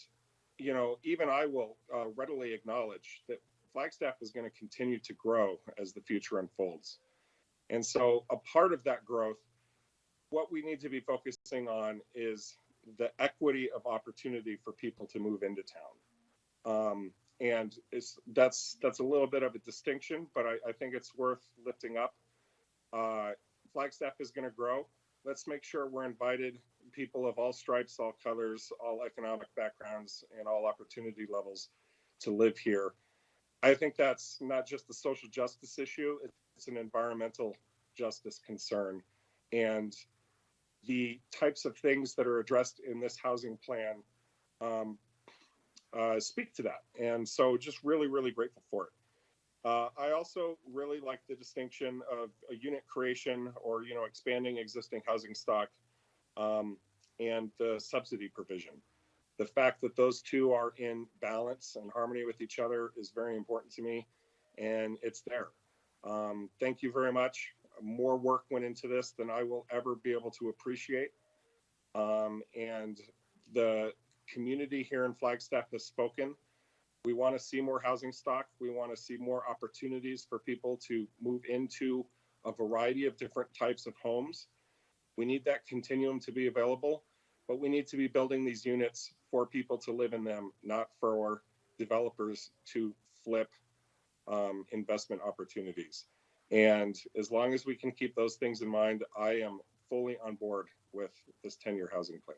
you know, even I will readily acknowledge that Flagstaff is going to continue to grow as the future unfolds. And so a part of that growth, what we need to be focusing on is the equity of opportunity for people to move into town. And that's a little bit of a distinction, but I think it's worth lifting up. Flagstaff is going to grow. Let's make sure we're invited people of all stripes, all colors, all economic backgrounds, and all opportunity levels to live here. I think that's not just a social justice issue, it's an environmental justice concern. And the types of things that are addressed in this housing plan speak to that. And so just really, really grateful for it. I also really like the distinction of a unit creation or, you know, expanding existing housing stock and the subsidy provision. The fact that those two are in balance and harmony with each other is very important to me, and it's there. Thank you very much. More work went into this than I will ever be able to appreciate. And the community here in Flagstaff has spoken. We want to see more housing stock. We want to see more opportunities for people to move into a variety of different types of homes. We need that continuum to be available, but we need to be building these units for people to live in them, not for developers to flip investment opportunities. And as long as we can keep those things in mind, I am fully on board with this 10-year housing plan.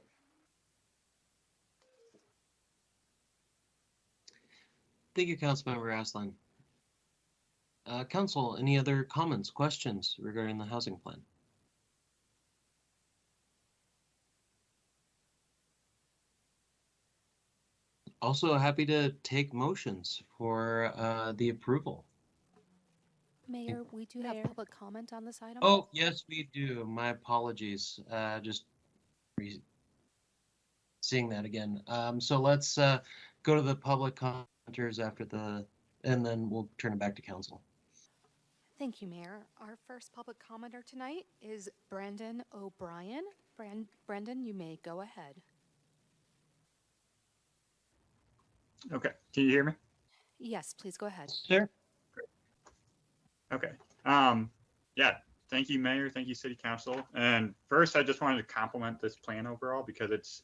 Thank you, Councilmember Aslan. Council, any other comments, questions regarding the housing plan? Also happy to take motions for the approval. Mayor, we do have public comment on this item. Oh, yes, we do. My apologies. Just seeing that again. So let's go to the public commenters after and then we'll turn it back to council. Thank you, Mayor. Our first public commenter tonight is Brandon O'Brien. Brandon, you may go ahead. Okay, can you hear me? Yes, please go ahead. Sure. Okay. Yeah, thank you, Mayor. Thank you, City Council. And first, I just wanted to compliment this plan overall because it's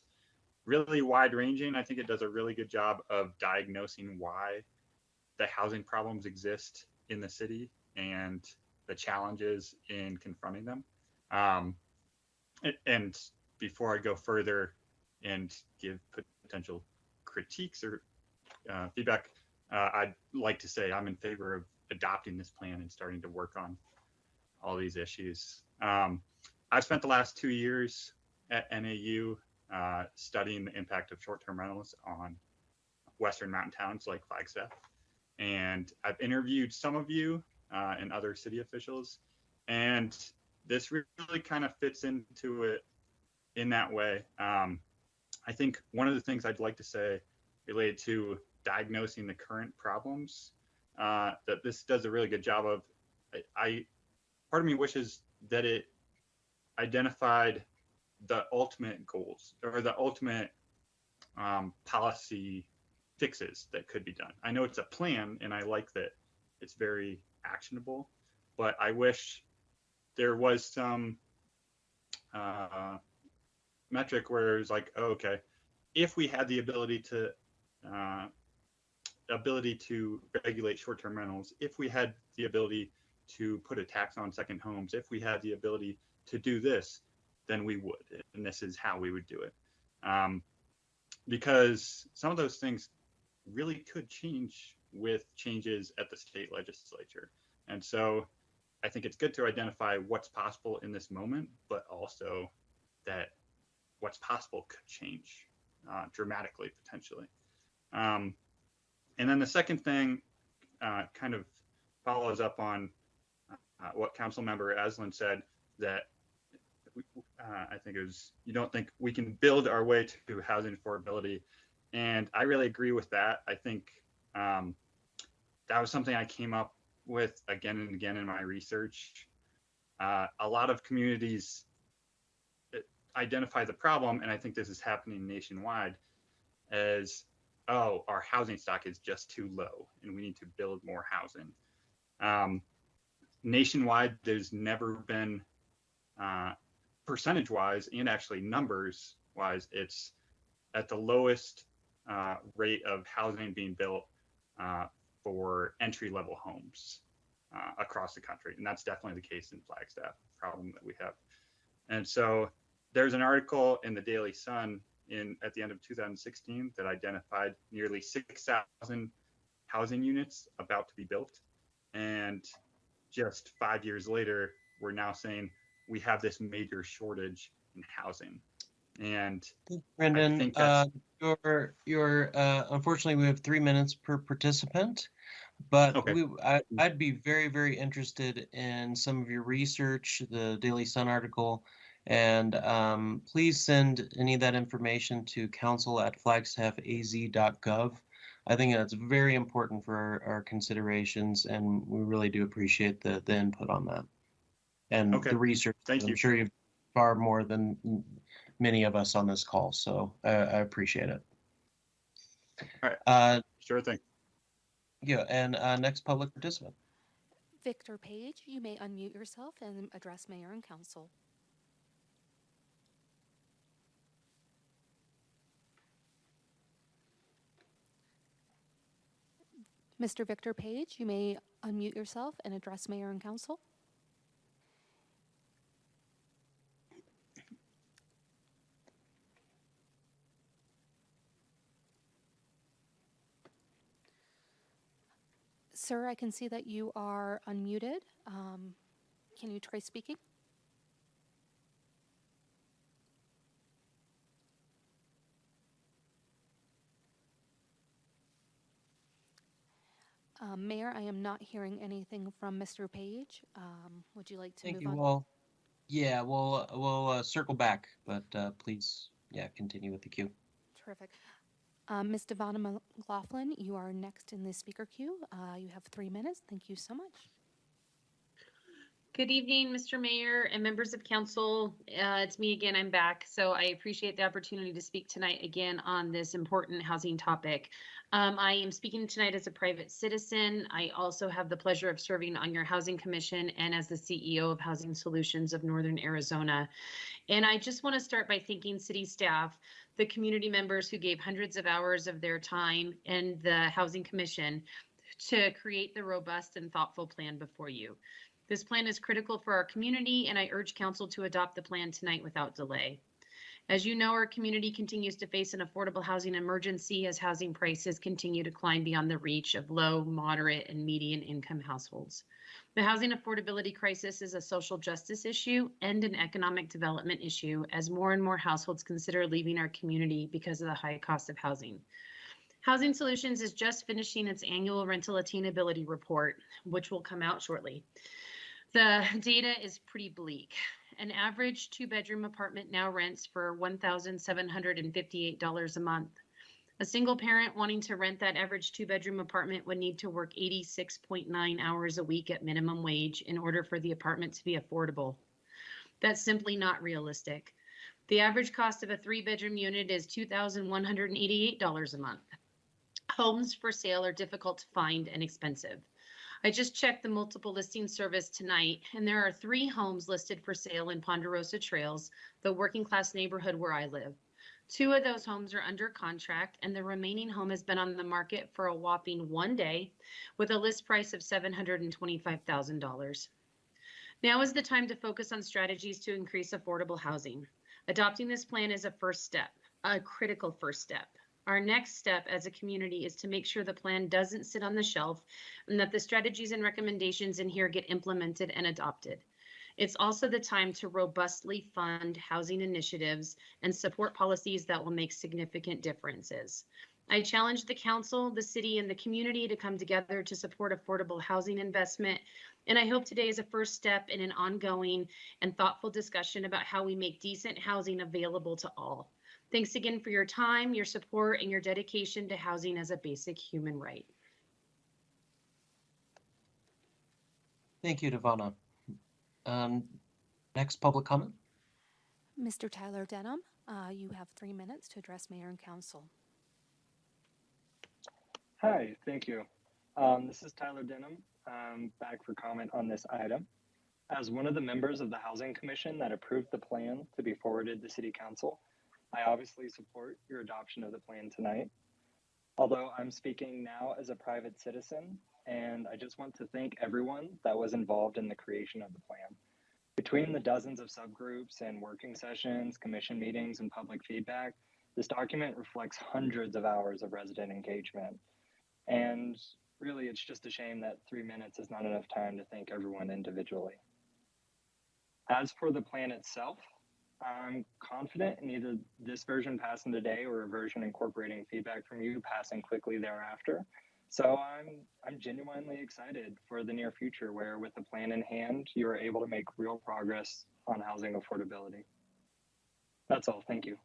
really wide-ranging. I think it does a really good job of diagnosing why the housing problems exist in the city and the challenges in confronting them. And before I go further and give potential critiques or feedback, I'd like to say I'm in favor of adopting this plan and starting to work on all these issues. I've spent the last 2 years at NAU studying the impact of short-term rentals on Western mountain towns like Flagstaff. And I've interviewed some of you and other city officials, and this really kind of fits into it in that way. I think one of the things I'd like to say related to diagnosing the current problems that this does a really good job of. Part of me wishes that it identified the ultimate goals or the ultimate policy fixes that could be done. I know it's a plan and I like that it's very actionable, but I wish there was some metric where it's like, oh, okay, if we had the ability to regulate short-term rentals, if we had the ability to put a tax on second homes, if we had the ability to do this, then we would, and this is how we would do it. Because some of those things really could change with changes at the state legislature. And so I think it's good to identify what's possible in this moment, but also that what's possible could change dramatically, potentially. And then the second thing kind of follows up on what Councilmember Aslan said, that I think it was, you don't think we can build our way to housing affordability. And I really agree with that. I think that was something I came up with again and again in my research. A lot of communities identify the problem, and I think this is happening nationwide, as, oh, our housing stock is just too low and we need to build more housing. Nationwide, there's never been, percentage-wise and actually numbers-wise, it's at the lowest rate of housing being built for entry-level homes across the country. And that's definitely the case in Flagstaff, problem that we have. And so there's an article in the Daily Sun at the end of 2016 that identified nearly 6,000 housing units about to be built. And just 5 years later, we're now saying we have this major shortage in housing. And Brendan, I think that's, unfortunately we have 3 minutes per participant, but okay. I'd be very, very interested in some of your research, the Daily Sun article, and please send any of that information to council@flagstaffaz.gov. I think that's very important for our considerations, and we really do appreciate the input on that and Okay. the research. Thank you. I'm sure you've far more than many of us on this call, so I appreciate it. All right. Sure thing. Yeah, and next public participant. Victor Page, you may unmute yourself and address Mayor and Council. Mr. Victor Page, you may unmute yourself and address Mayor and Council. Sir, I can see that you are unmuted. Can you try speaking? Mayor, I am not hearing anything from Mr. Page. Would you like to Thank move you. on? Well, yeah, we'll circle back, but please, yeah, continue with the queue. Terrific. Ms. Devonna McLaughlin, you are next in the speaker queue. You have 3 minutes. Thank you so much. Good evening, Mr. Mayor and members of council. It's me again, I'm back. So I appreciate the opportunity to speak tonight again on this important housing topic. I am speaking tonight as a private citizen. I also have the pleasure of serving on your housing commission and as the CEO of Housing Solutions of Northern Arizona. And I just want to start by thanking city staff, the community members who gave hundreds of hours of their time, and the housing commission to create the robust and thoughtful plan before you. This plan is critical for our community, and I urge council to adopt the plan tonight without delay. As you know, our community continues to face an affordable housing emergency as housing prices continue to climb beyond the reach of low, moderate, and median income households. The housing affordability crisis is a social justice issue and an economic development issue as more and more households consider leaving our community because of the high cost of housing. Housing Solutions is just finishing its annual rental attainability report, which will come out shortly. The data is pretty bleak. An average 2-bedroom apartment now rents for $1,758 a month. A single parent wanting to rent that average 2-bedroom apartment would need to work 86.9 hours a week at minimum wage in order for the apartment to be affordable. That's simply not realistic. The average cost of a 3-bedroom unit is $2,188 a month. Homes for sale are difficult to find and expensive. I just checked the multiple listing service tonight, and there are 3 homes listed for sale in Ponderosa Trails, the working class neighborhood where I live. 2 of those homes are under contract, and the remaining home has been on the market for a whopping 1 day with a list price of $725,000. Now is the time to focus on strategies to increase affordable housing. Adopting this plan is a first step, a critical first step. Our next step as a community is to make sure the plan doesn't sit on the shelf and that the strategies and recommendations in here get implemented and adopted. It's also the time to robustly fund housing initiatives and support policies that will make significant differences. I challenge the council, the city, and the community to come together to support affordable housing investment. And I hope today is a first step in an ongoing and thoughtful discussion about how we make decent housing available to all. Thanks again for your time, your support, and your dedication to housing as a basic human right. Thank you, Devonna. Next public comment. Mr. Tyler Denham, you have 3 minutes to address Mayor and Council. Hi, thank you. This is Tyler Denham. I'm back for comment on this item. As one of the members of the Housing Commission that approved the plan to be forwarded to City Council, I obviously support your adoption of the plan tonight. Although I'm speaking now as a private citizen, and I just want to thank everyone that was involved in the creation of the plan. Between the dozens of subgroups and working sessions, commission meetings, and public feedback, this document reflects hundreds of hours of resident engagement. And really, it's just a shame that 3 minutes is not enough time to thank everyone individually. As for the plan itself, I'm confident in either this version passing today or a version incorporating feedback from you passing quickly thereafter. So I'm genuinely excited for the near future where with the plan in hand, you are able to make real progress on housing affordability. That's all. Thank you.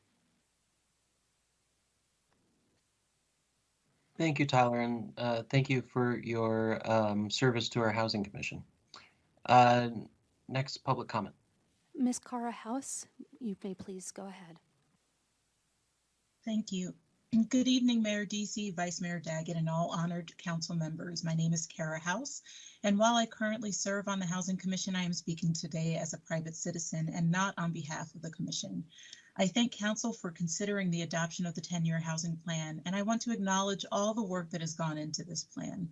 Thank you, Tyler, and thank you for your service to our Housing Commission. Next public comment. Ms. Cara House, you may please go ahead. Thank you. Good evening, Mayor DC, Vice Mayor Daggett, and all honored council members. My name is Cara House, and while I currently serve on the Housing Commission, I am speaking today as a private citizen and not on behalf of the commission. I thank council for considering the adoption of the 10-year housing plan, and I want to acknowledge all the work that has gone into this plan.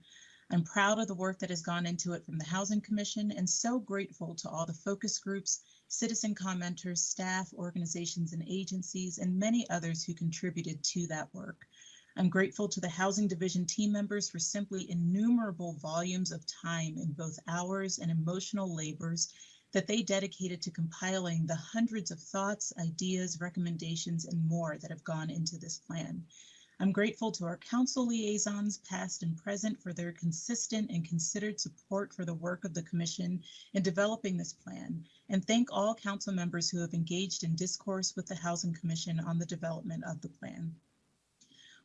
I'm proud of the work that has gone into it from the Housing Commission and so grateful to all the focus groups, citizen commenters, staff, organizations, and agencies, and many others who contributed to that work. I'm grateful to the Housing Division team members for simply innumerable volumes of time in both hours and emotional labors that they dedicated to compiling the hundreds of thoughts, ideas, recommendations, and more that have gone into this plan. I'm grateful to our council liaisons, past and present, for their consistent and considered support for the work of the commission in developing this plan, and thank all council members who have engaged in discourse with the Housing Commission on the development of the plan.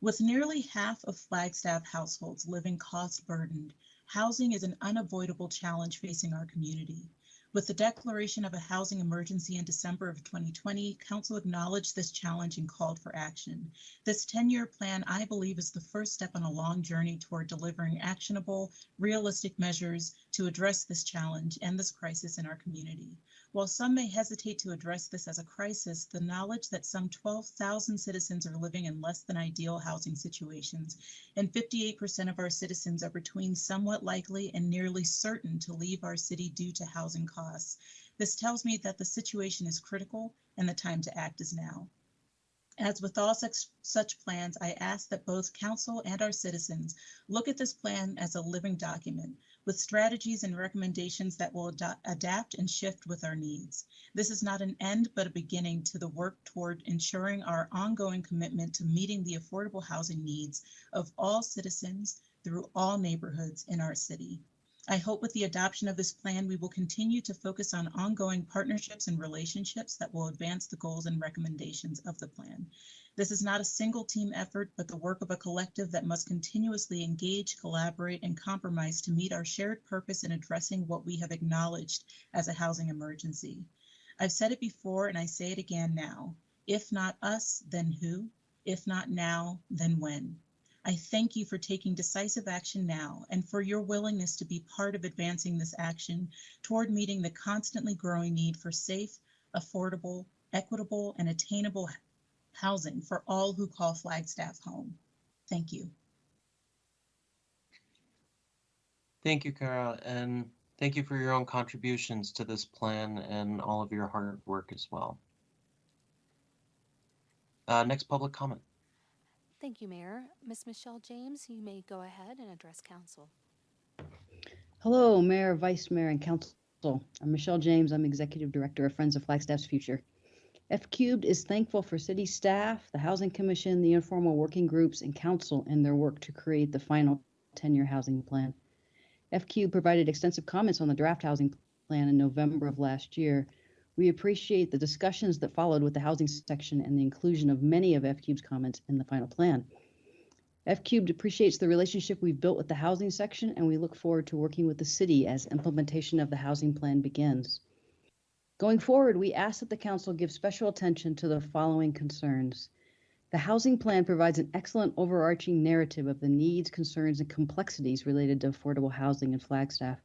With nearly half of Flagstaff households living cost burdened, housing is an unavoidable challenge facing our community. With the declaration of a housing emergency in December of 2020, Council acknowledged this challenge and called for action. This 10-year plan, I believe, is the first step on a long journey toward delivering actionable, realistic measures to address this challenge and this crisis in our community. While some may hesitate to address this as a crisis, the knowledge that some 12,000 citizens are living in less than ideal housing situations, and 58% of our citizens are between somewhat likely and nearly certain to leave our city due to housing costs. This tells me that the situation is critical and the time to act is now. As with all such plans, I ask that both council and our citizens look at this plan as a living document with strategies and recommendations that will adapt and shift with our needs. This is not an end, but a beginning to the work toward ensuring our ongoing commitment to meeting the affordable housing needs of all citizens through all neighborhoods in our city. I hope with the adoption of this plan, we will continue to focus on ongoing partnerships and relationships that will advance the goals and recommendations of the plan. This is not a single team effort, but the work of a collective that must continuously engage, collaborate, and compromise to meet our shared purpose in addressing what we have acknowledged as a housing emergency. I've said it before and I say it again now. If not us, then who? If not now, then when? I thank you for taking decisive action now and for your willingness to be part of advancing this action toward meeting the constantly growing need for safe, affordable, equitable, and attainable housing for all who call Flagstaff home. Thank you. Thank you, Kara, and thank you for your own contributions to this plan and all of your hard work as well. Next public comment. Thank you, Mayor. Ms. Michelle James, you may go ahead and address council. Hello, Mayor, Vice Mayor, and Council. I'm Michelle James. I'm Executive Director of Friends of Flagstaff's Future. F Cubed is thankful for city staff, the Housing Commission, the informal working groups, and Council in their work to create the final 10-year housing plan. F Cubed provided extensive comments on the draft housing plan in November of last year. We appreciate the discussions that followed with the housing section and the inclusion of many of F Cube's comments in the final plan. F Cubed appreciates the relationship we've built with the housing section, and we look forward to working with the city as implementation of the housing plan begins. Going forward, we ask that the council give special attention to the following concerns. The housing plan provides an excellent overarching narrative of the needs, concerns, and complexities related to affordable housing in Flagstaff.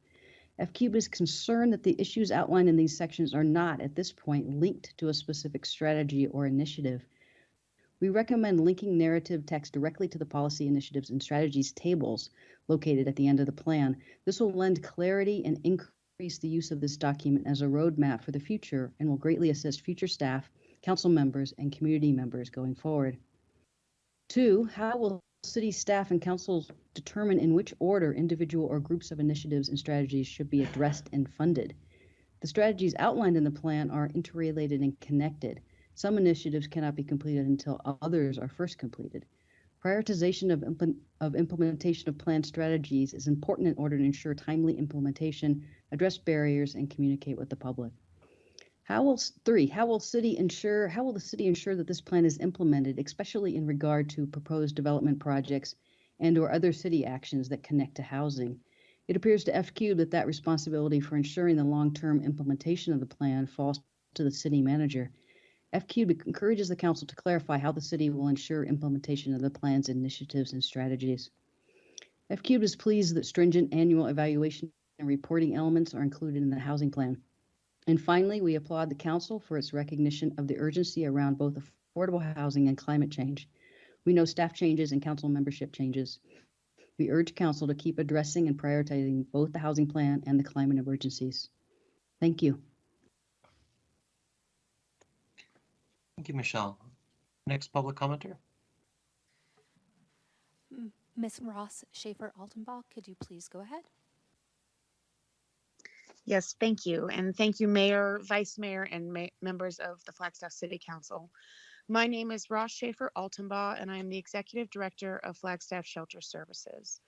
F Cubed is concerned that the issues outlined in these sections are not, at this point, linked to a specific strategy or initiative. We recommend linking narrative text directly to the policy initiatives and strategies tables located at the end of the plan. This will lend clarity and increase the use of this document as a roadmap for the future and will greatly assist future staff, council members, and community members going forward. 2, how will city staff and councils determine in which order individual or groups of initiatives and strategies should be addressed and funded? The strategies outlined in the plan are interrelated and connected. Some initiatives cannot be completed until others are first completed. Prioritization of implementation of planned strategies is important in order to ensure timely implementation, address barriers, and communicate with the public. 3, how will the city ensure that this plan is implemented, especially in regard to proposed development projects and or other city actions that connect to housing? It appears to F Cubed that responsibility for ensuring the long-term implementation of the plan falls to the city manager. F Cubed encourages the council to clarify how the city will ensure implementation of the plan's initiatives and strategies. F Cubed is pleased that stringent annual evaluation and reporting elements are included in the housing plan. And finally, we applaud the council for its recognition of the urgency around both affordable housing and climate change. We know staff changes and council membership changes. We urge council to keep addressing and prioritizing both the housing plan and the climate emergencies. Thank you. Thank you, Michelle. Next public commenter. Ms. Ross Schaefer Altenbach, could you please go ahead? Yes, thank you. And thank you, Mayor, Vice Mayor, and members of the Flagstaff City Council. My name is Ross Schaefer Altenbaugh, and I am the Executive Director of Flagstaff Shelter Services.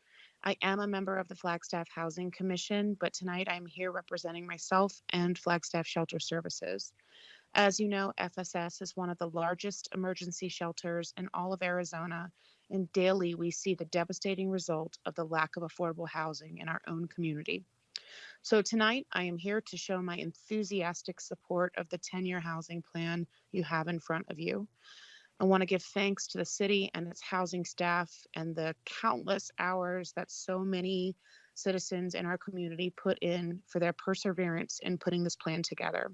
I am a member of the Flagstaff Housing Commission, but tonight I'm here representing myself and Flagstaff Shelter Services. As you know, FSS is one of the largest emergency shelters in all of Arizona, and daily we see the devastating result of the lack of affordable housing in our own community. So tonight, I am here to show my enthusiastic support of the 10-year housing plan you have in front of you. I want to give thanks to the city and its housing staff and the countless hours that so many citizens in our community put in for their perseverance in putting this plan together.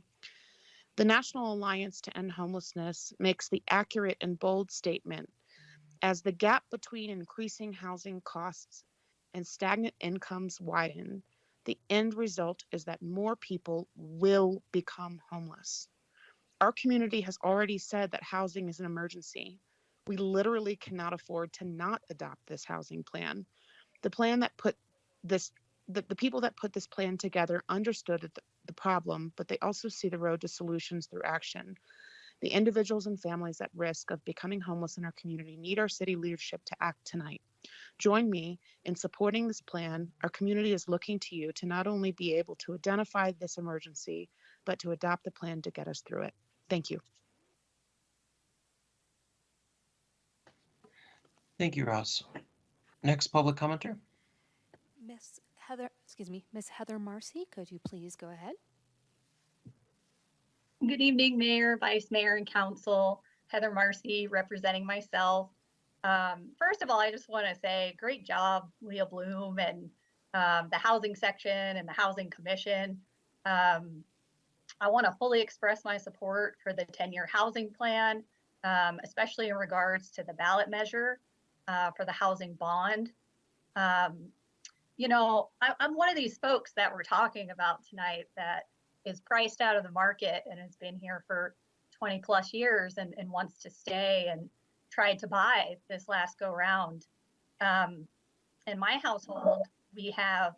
The National Alliance to End Homelessness makes the accurate and bold statement, as the gap between increasing housing costs and stagnant incomes widen, the end result is that more people will become homeless. Our community has already said that housing is an emergency. We literally cannot afford to not adopt this housing plan. The people that put this plan together understood the problem, but they also see the road to solutions through action. The individuals and families at risk of becoming homeless in our community need our city leadership to act tonight. Join me in supporting this plan. Our community is looking to you to not only be able to identify this emergency, but to adopt the plan to get us through it. Thank you. Thank you, Ross. Next public commenter. Miss Heather Marcy, could you please go ahead? Good evening, Mayor, Vice Mayor, and Council. Heather Marcy, representing myself. First of all, I just want to say great job, Leah Bloom, and the Housing Section and the Housing Commission. I want to fully express my support for the 10-year housing plan, especially in regards to the ballot measure for the housing bond. You know, I'm one of these folks that we're talking about tonight that is priced out of the market and has been here for 20 plus years and wants to stay and tried to buy this last go round. In my household, we have,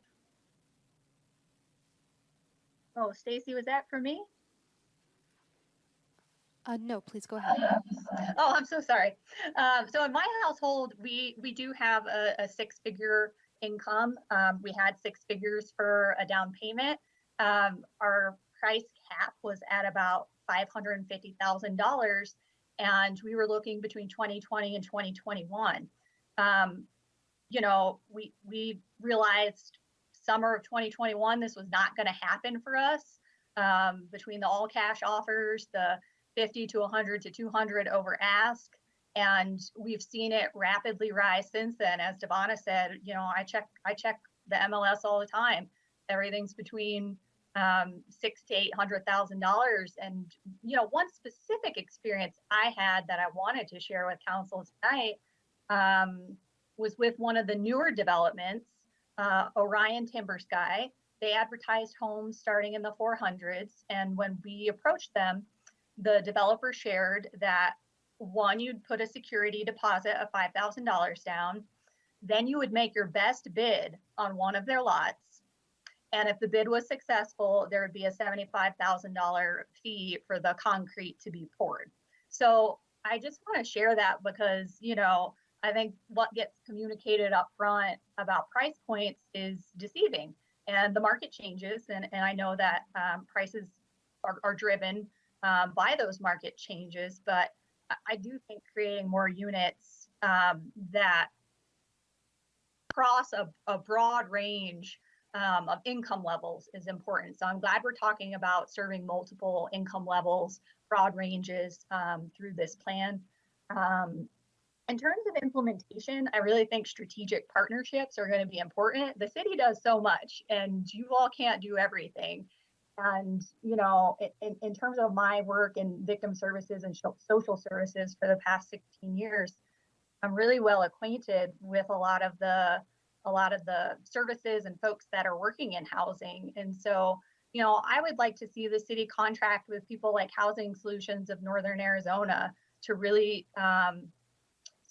oh, Stacy, was that for me? No, please go ahead. Oh, I'm so sorry. So in my household, we do have a six-figure income. We had six figures for a down payment. Our price cap was at about $550,000, and we were looking between 2020 and 2021. You know, we realized summer of 2021 this was not going to happen for us. Between the all cash offers, the 50 to 100 to 200 over ask, and we've seen it rapidly rise since then. As Devonna said, you know, I check the MLS all the time. Everything's between $600,000 to $800,000. And you know, one specific experience I had that I wanted to share with council tonight was with one of the newer developments, Orion Timber Sky. They advertised homes starting in the 400s, and when we approached them, the developer shared that one, you'd put a security deposit of $5,000 down, then you would make your best bid on one of their lots. And if the bid was successful, there would be a $75,000 fee for the concrete to be poured. So I just want to share that because, you know, I think what gets communicated up front about price points is deceiving, and the market changes. And I know that prices are driven by those market changes, but I do think creating more units that cross a broad range of income levels is important. So I'm glad we're talking about serving multiple income levels, broad ranges through this plan. In terms of implementation, I really think strategic partnerships are going to be important. The city does so much, and you all can't do everything. And, you know, in terms of my work in victim services and social services for the past 16 years, I'm really well acquainted with a lot of the services and folks that are working in housing. And so, you know, I would like to see the city contract with people like Housing Solutions of Northern Arizona to really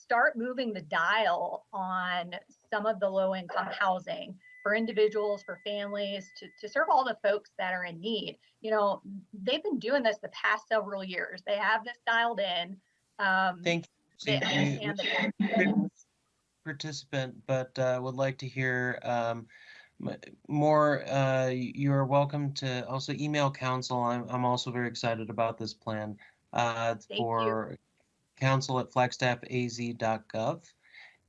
start moving the dial on some of the low income housing for individuals, for families, to serve all the folks that are in need. You know, they've been doing this the past several years. They have this dialed in. Thank They you. understand the benefits. Participant, but would like to hear more. You are welcome to also email council. I'm also very excited about this plan for council@flagstaffaz.gov.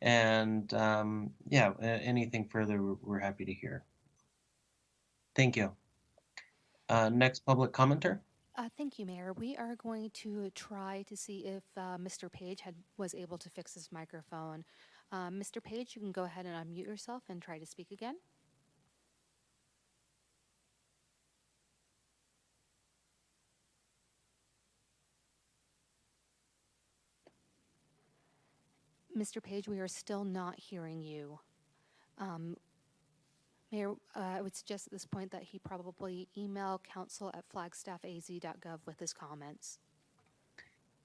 And yeah, anything further, we're happy to hear. Thank you. Next public commenter. Thank you, Mayor. We are going to try to see if Mr. Page was able to fix his microphone. Mr. Page, you can go ahead and unmute yourself and try to speak again. Mr. Page, we are still not hearing you. Mayor, I would suggest at this point that he probably email council@flagstaffaz.gov with his comments.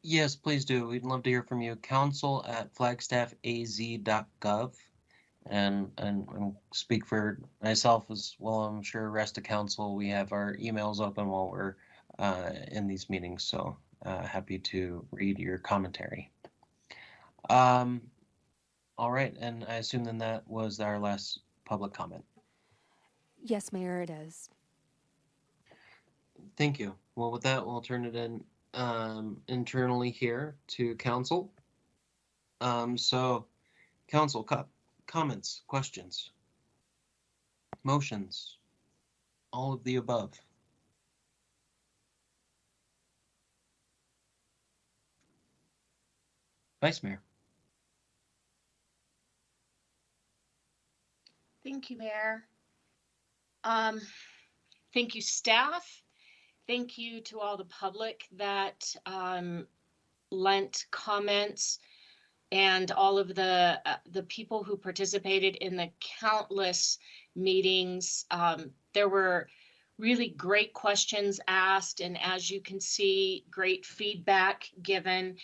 Yes, please do. We'd love to hear from you. council@flagstaffaz.gov. And speak for myself as well. I'm sure the rest of council, we have our emails open while we're in these meetings. So happy to read your commentary. All right, and I assume then that was our last public comment. Yes, Mayor, it is. Thank you. Well, with that, we'll turn it in internally here to council. So council comments, questions, motions, all of the above. Vice Mayor. Thank you, Mayor. Thank you, staff. Thank you to all the public that lent comments, and all of the people who participated in the countless meetings. There were really great questions asked, and as you can see, great feedback given.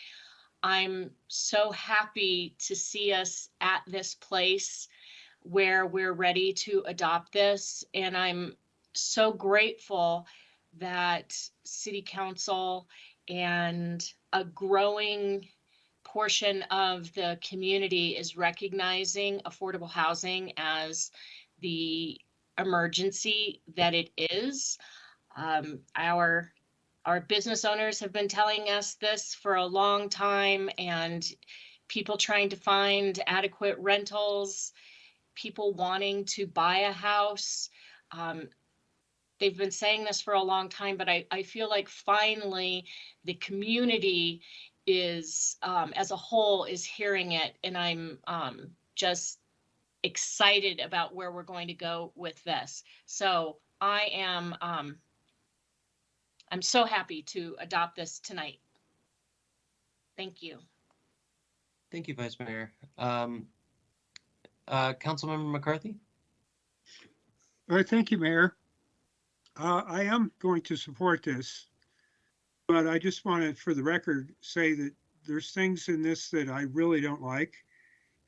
I'm so happy to see us at this place where we're ready to adopt this, and I'm so grateful that City Council and a growing portion of the community is recognizing affordable housing as the emergency that it is. Our business owners have been telling us this for a long time, and people trying to find adequate rentals, people wanting to buy a house. They've been saying this for a long time, but I feel like finally the community is, as a whole, is hearing it, and I'm just excited about where we're going to go with this. So I am, I'm so happy to adopt this tonight. Thank you. Thank you, Vice Mayor. Councilmember McCarthy. Thank you, Mayor. I am going to support this, but I just want to, for the record, say that there's things in this that I really don't like,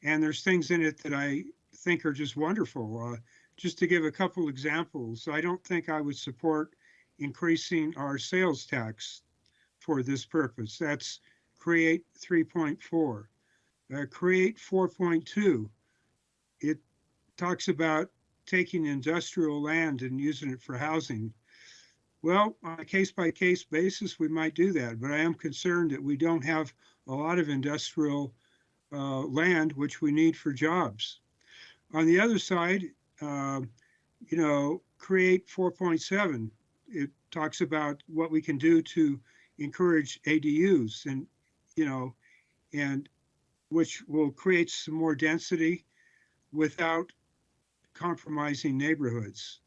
and there's things in it that I think are just wonderful. Just to give a couple examples, I don't think I would support increasing our sales tax for this purpose. That's create 3.4. Create 4.2. It talks about taking industrial land and using it for housing. Well, on a case-by-case basis, we might do that, but I am concerned that we don't have a lot of industrial land, which we need for jobs. On the other side, create 4.7. It talks about what we can do to encourage ADUs, and which will create some more density without compromising neighborhoods.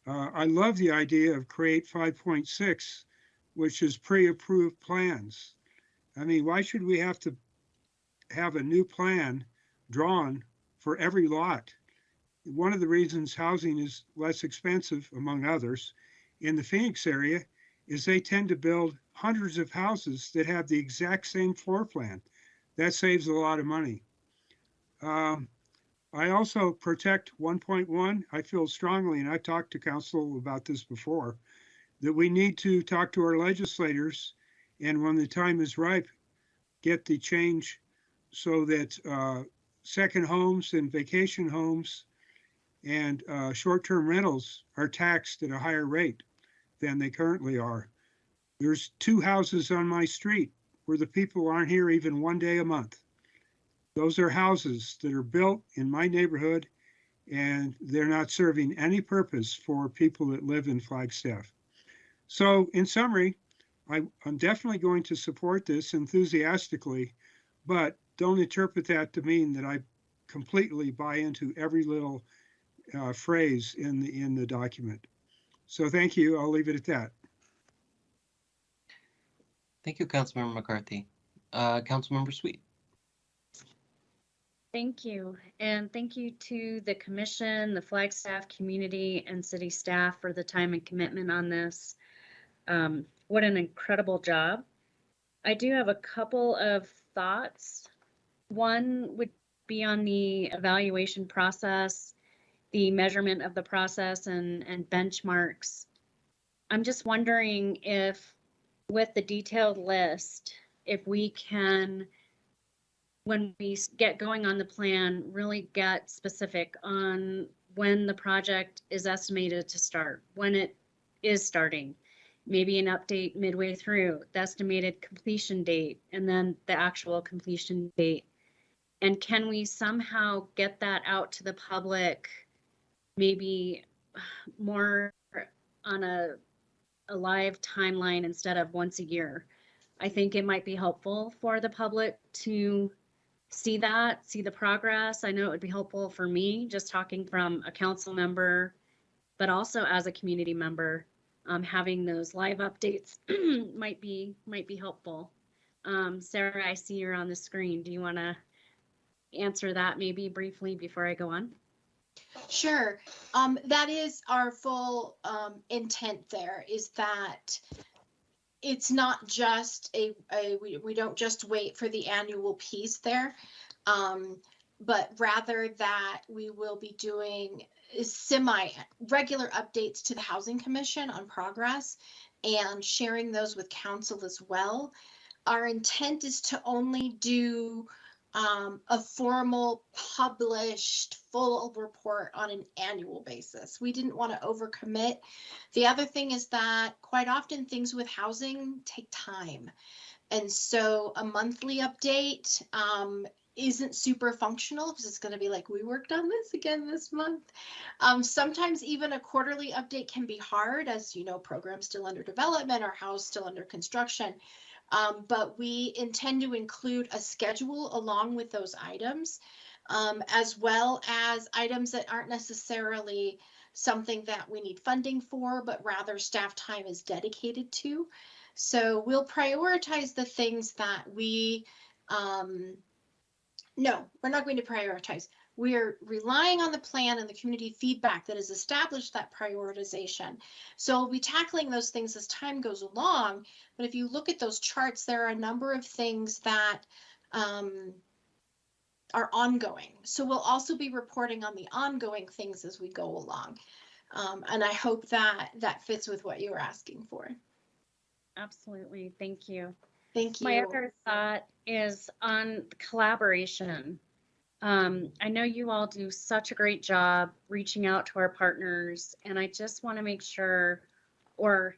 I love the idea of create 5.6, which is pre-approved plans. I mean, why should we have to have a new plan drawn for every lot? One of the reasons housing is less expensive, among others, in the Phoenix area is they tend to build hundreds of houses that have the exact same floor plan. That saves a lot of money. I also protect 1.1. I feel strongly, and I've talked to council about this before, that we need to talk to our legislators, and when the time is ripe, get the change so that second homes and vacation homes and short-term rentals are taxed at a higher rate than they currently are. There's 2 houses on my street where the people aren't here even 1 day a month. Those are houses that are built in my neighborhood, and they're not serving any purpose for people that live in Flagstaff. So in summary, I'm definitely going to support this enthusiastically, but don't interpret that to mean that I completely buy into every little phrase in the document. So thank you. I'll leave it at that. Thank you, Councilmember McCarthy. Councilmember Sweet. Thank you. And thank you to the commission, the Flagstaff community, and city staff for the time and commitment on this. What an incredible job. I do have a couple of thoughts. One would be on the evaluation process, the measurement of the process and benchmarks. I'm just wondering if with the detailed list, if we can, when we get going on the plan, really get specific on when the project is estimated to start, when it is starting, maybe an update midway through, the estimated completion date, and then the actual completion date. And can we somehow get that out to the public, maybe more on a live timeline instead of once a year? I think it might be helpful for the public to see that, see the progress. I know it would be helpful for me, just talking from a council member, but also as a community member, having those live updates might be helpful. Sarah, I see you're on the screen. Do you want to answer that maybe briefly before I go on? Sure. That is our full intent there, is that it's not just we don't just wait for the annual piece there, but rather that we will be doing semi-regular updates to the Housing Commission on progress and sharing those with council as well. Our intent is to only do a formal published full report on an annual basis. We didn't want to overcommit. The other thing is that quite often things with housing take time. And so a monthly update isn't super functional, because it's going to be like, we worked on this again this month. Sometimes even a quarterly update can be hard, as you know, programs still under development or house still under construction. But we intend to include a schedule along with those items, as well as items that aren't necessarily something that we need funding for, but rather staff time is dedicated to. So we'll prioritize the things that no, we're not going to prioritize. We're relying on the plan and the community feedback that has established that prioritization. So we'll be tackling those things as time goes along. But if you look at those charts, there are a number of things that are ongoing. So we'll also be reporting on the ongoing things as we go along. And I hope that that fits with what you were asking for. Absolutely. Thank you. Thank you. My other thought is on collaboration. I know you all do such a great job reaching out to our partners, and I just want to make sure, or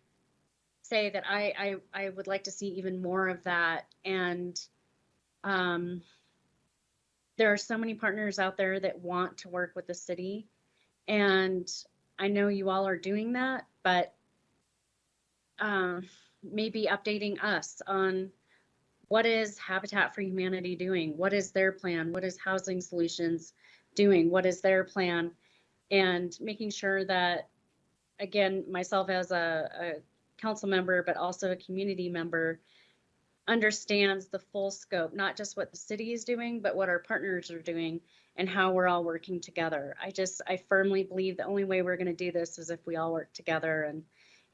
say that I would like to see even more of that. And there are so many partners out there that want to work with the city, and I know you all are doing that, but maybe updating us on what is Habitat for Humanity doing? What is their plan? What is Housing Solutions doing? What is their plan? And making sure that, again, myself as a council member, but also a community member, understands the full scope, not just what the city is doing, but what our partners are doing and how we're all working together. I firmly believe the only way we're going to do this is if we all work together,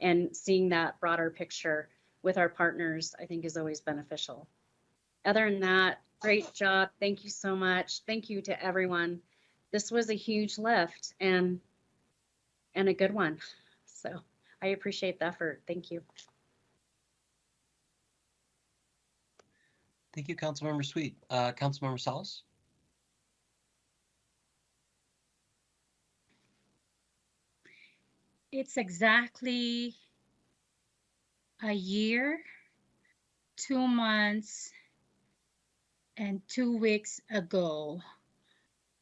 and seeing that broader picture with our partners, I think, is always beneficial. Other than that, Great job. Thank you so much. Thank you to everyone. This was a huge lift and a good one. So I appreciate the effort. Thank you. Thank you, Councilmember Sweet. Councilmember Salas? It's exactly a year, 2 months, and 2 weeks ago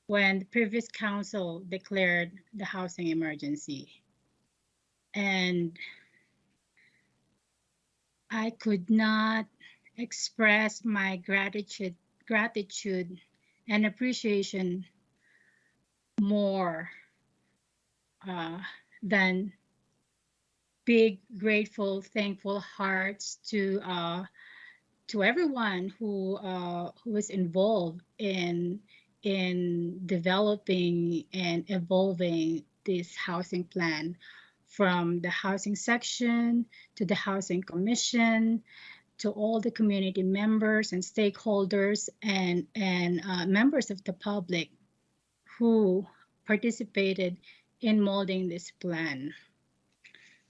when the previous council declared the housing emergency. And I could not express my gratitude and appreciation more than big, grateful, thankful hearts to everyone who was involved in developing and evolving this housing plan, from the housing section to the housing commission, to all the community members and stakeholders and members of the public who participated in molding this plan.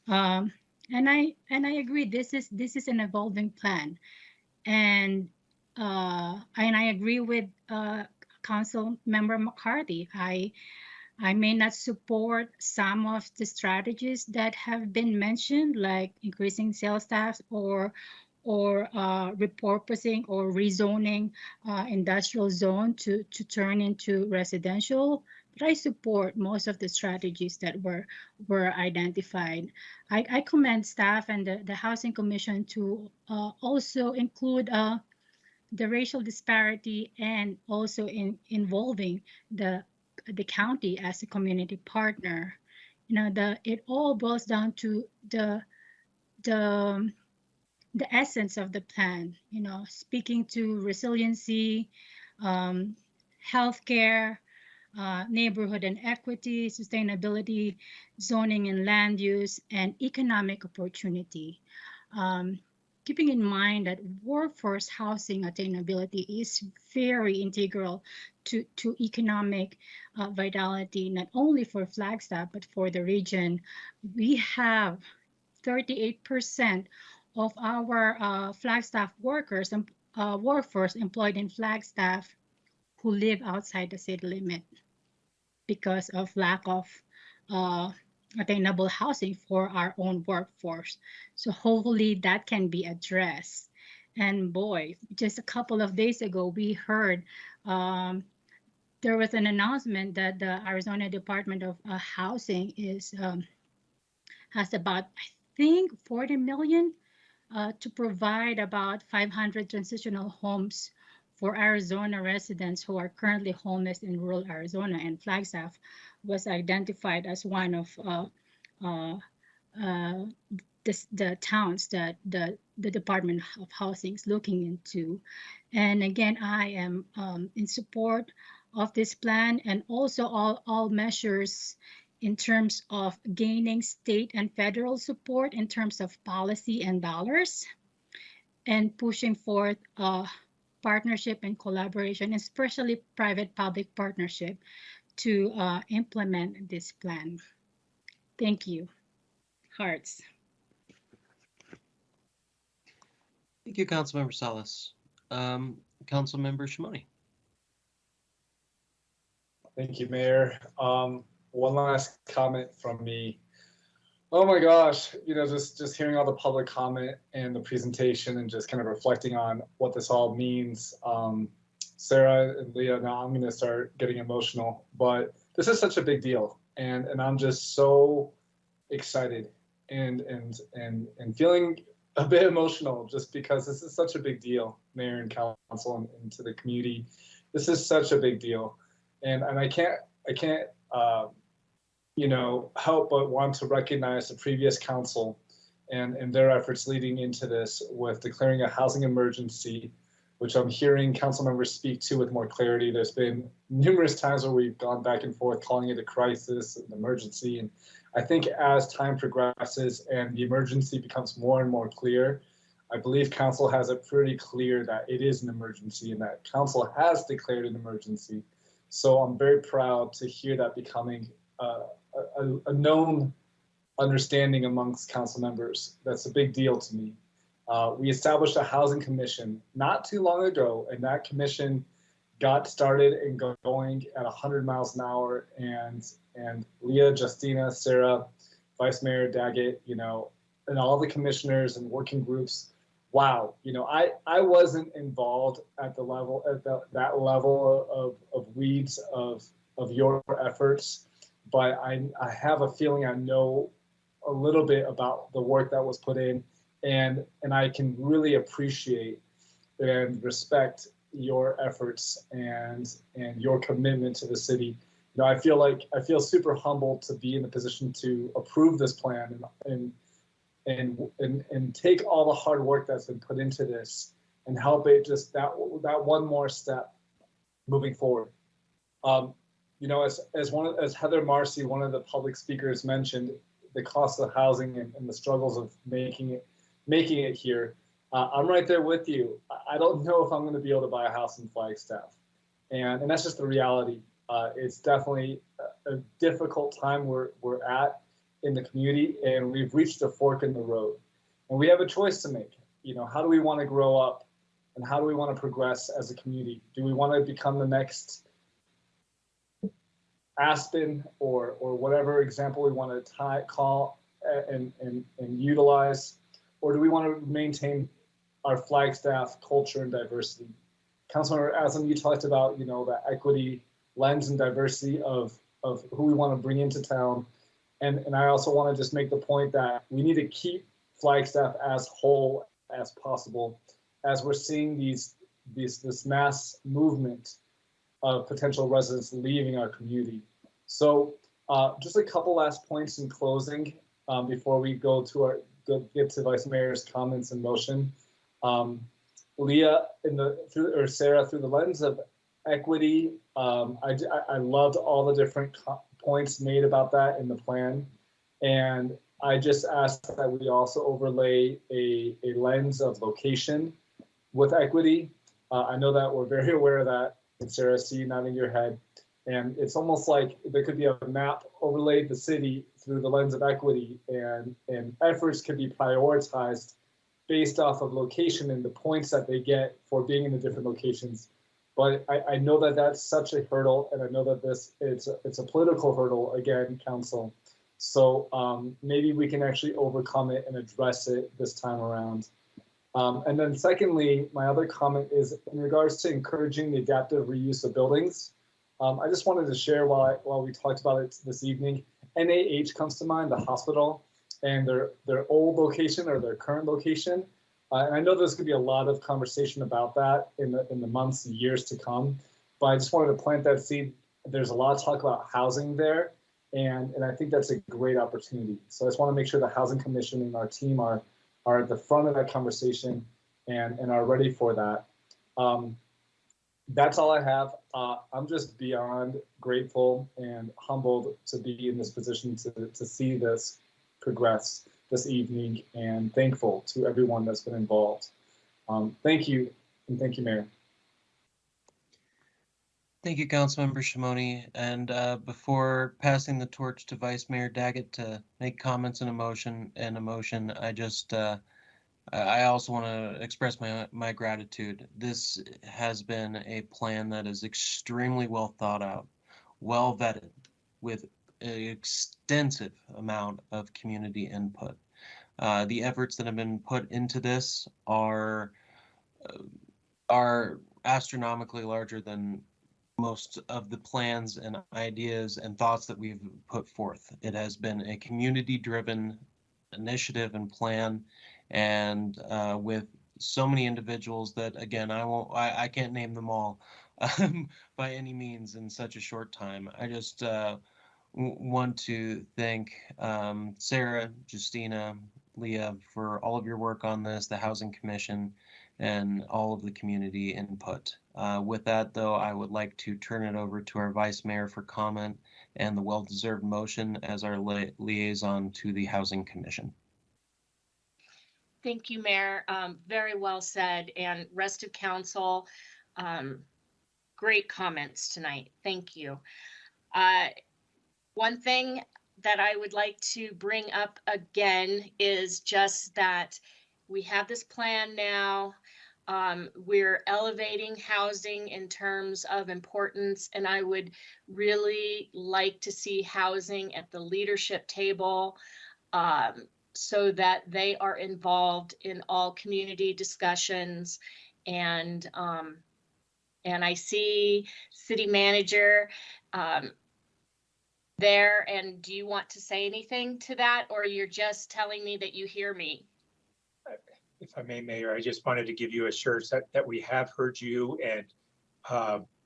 And I agree, this is an evolving plan, and I agree with Council Member McCarthy. I may not support some of the strategies that have been mentioned, like increasing sales tax or repurposing or rezoning industrial zone to turn into residential. But I support most of the strategies that were identified. I commend staff and the Housing Commission to also include the racial disparity and also involving the county as a community partner. You know, it all boils down to the essence of the plan, you know, speaking to resiliency, healthcare, neighborhood and equity, sustainability, zoning and land use, and economic opportunity. Keeping in mind that workforce housing attainability is very integral to economic vitality, not only for Flagstaff, but for the region. We have 38% of our Flagstaff workers and workforce employed in Flagstaff who live outside the city limit because of lack of attainable housing for our own workforce. So hopefully that can be addressed. And boy, just a couple of days ago, we heard there was an announcement that the Arizona Department of Housing has about, I think, 40 million to provide about 500 transitional homes for Arizona residents who are currently homeless in rural Arizona, and Flagstaff was identified as one of the towns that the Department of Housing is looking into. And again, I am in support of this plan, and also all measures in terms of gaining state and federal support in terms of policy and dollars, and pushing forth partnership and collaboration, especially private-public partnership, to implement this plan. Thank you. Hearts. Thank you, Councilmember Salas. Councilmember Shimoni. Thank you, Mayor. One last comment from me. Oh my gosh, you know, just hearing all the public comment and the presentation and just kind of reflecting on what this all means. Sarah and Leah, now I'm gonna start getting emotional, but this is such a big deal. And I'm just so excited and feeling a bit emotional just because this is such a big deal, Mayor and Council and to the community. This is such a big deal. And I can't you know, help but want to recognize the previous council and their efforts leading into this with declaring a housing emergency, which I'm hearing council members speak to with more clarity. There's been numerous times where we've gone back and forth calling it a crisis, an emergency. And I think as time progresses and the emergency becomes more and more clear, I believe council has it pretty clear that it is an emergency and that council has declared an emergency. So I'm very proud to hear that becoming a known understanding amongst council members. That's a big deal to me. We established a housing commission not too long ago, and that commission got started and going at 100 miles an hour. And Leah, Justina, Sarah, Vice Mayor Daggett, you know, and all the commissioners and working groups. Wow, you know, I wasn't involved at the level that level of weeds of your efforts, but I have a feeling I know a little bit about the work that was put in, and I can really appreciate and respect your efforts and your commitment to the city. You know, I feel super humbled to be in the position to approve this plan and take all the hard work that's been put into this and help it just that one more step moving forward. You know, as Heather Marcy, one of the public speakers, mentioned, the cost of housing and the struggles of making it here. I'm right there with you. I don't know if I'm going to be able to buy a house in Flagstaff, and that's just the reality. It's definitely a difficult time we're at in the community, and we've reached a fork in the road, and we have a choice to make. You know, how do we want to grow up, and how do we want to progress as a community? Do we want to become the next Aspen or whatever example we want to call and utilize, or do we want to maintain our Flagstaff culture and diversity? Councilmember Aslam, you talked about, you know, the equity lens and diversity of who we want to bring into town. And I also want to just make the point that we need to keep Flagstaff as whole as possible as we're seeing this mass movement of potential residents leaving our community. So just a couple last points in closing before we get to Vice Mayor's comments and motion. Leah, Sarah, through the lens of equity, I loved all the different points made about that in the plan. And I just asked that we also overlay a lens of location with equity. I know that we're very aware of that. And Sarah, I see you nodding your head. And it's almost like there could be a map overlaid the city through the lens of equity, and efforts could be prioritized based off of location and the points that they get for being in the different locations. But I know that that's such a hurdle, and I know that it's a political hurdle, again, council. So maybe we can actually overcome it and address it this time around. And then secondly, my other comment is in regards to encouraging the adaptive reuse of buildings. I just wanted to share while we talked about it this evening, NAH comes to mind, the hospital, and their old location or their current location. And I know there's going to be a lot of conversation about that in the months and years to come, but I just wanted to plant that seed. There's a lot of talk about housing there, and I think that's a great opportunity. So I just want to make sure the Housing Commission and our team are at the front of that conversation and are ready for that. That's all I have. I'm just beyond grateful and humbled to be in this position to see this progress this evening, and thankful to everyone that's been involved. Thank you, and thank you, Mayor. Thank you, Councilmember Shimoni. And before passing the torch to Vice Mayor Daggett to make comments and a motion, I just I also want to express my gratitude. This has been a plan that is extremely well thought out, well vetted, with an extensive amount of community input. The efforts that have been put into this are astronomically larger than most of the plans and ideas and thoughts that we've put forth. It has been a community-driven initiative and plan, and with so many individuals that, again, I can't name them all by any means in such a short time. I just want to thank Sarah, Justina, Leah for all of your work on this, the Housing Commission, and all of the community input. With that, though, I would like to turn it over to our Vice Mayor for comment and the well-deserved motion as our liaison to the Housing Commission. Thank you, Mayor. Very well said. And rest of council, great comments tonight. Thank you. One thing that I would like to bring up again is just that we have this plan now. We're elevating housing in terms of importance, and I would really like to see housing at the leadership table, so that they are involved in all community discussions. And I see city manager there. And do you want to say anything to that, or you're just telling me that you hear me? If I may, Mayor, I just wanted to give you assurance that we have heard you, and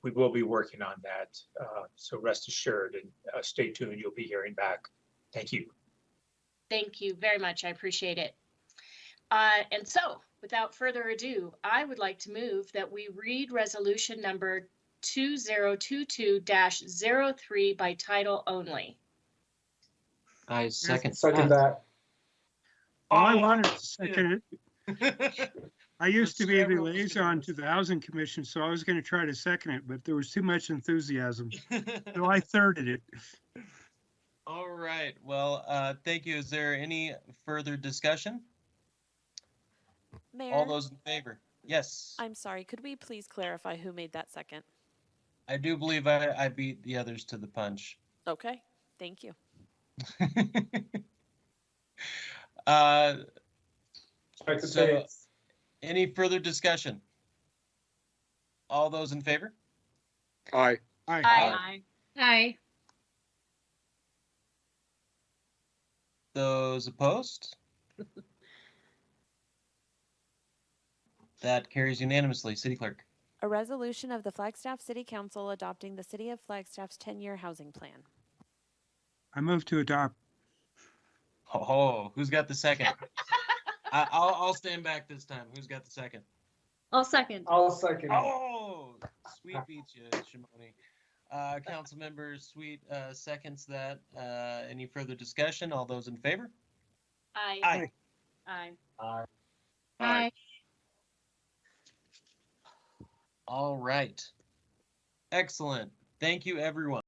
we will be working on that. So rest assured, and stay tuned. You'll be hearing back. Thank you. Thank you very much. I appreciate it. And so, without further ado, I would like to move that we read resolution number 2022-03 by title only. I second that. Oh, I wanted to second it. I used to be the liaison to the Housing Commission, so I was going to try to second it, but there was too much enthusiasm. So I thirded it. All right. Well, thank you. Is there any further discussion? Mayor, All those in favor? Yes. I'm sorry, could we please clarify who made that second? I do believe I beat the others to the punch. Okay, thank you. So any further discussion? All those in favor? Aye. Aye. Aye. Aye. Those opposed? That carries unanimously. City Clerk. A resolution of the Flagstaff City Council adopting the City of Flagstaff's 10-year housing plan. I move to adopt. Oh, who's got the second? I'll stand back this time. Who's got the second? I'll second. I'll second. Oh, Sweet beats you, Shimoni. Councilmember Sweet seconds that. Any further discussion? All those in favor? Aye. Aye. Aye. Aye. Aye. All right. Excellent. Thank you, everyone.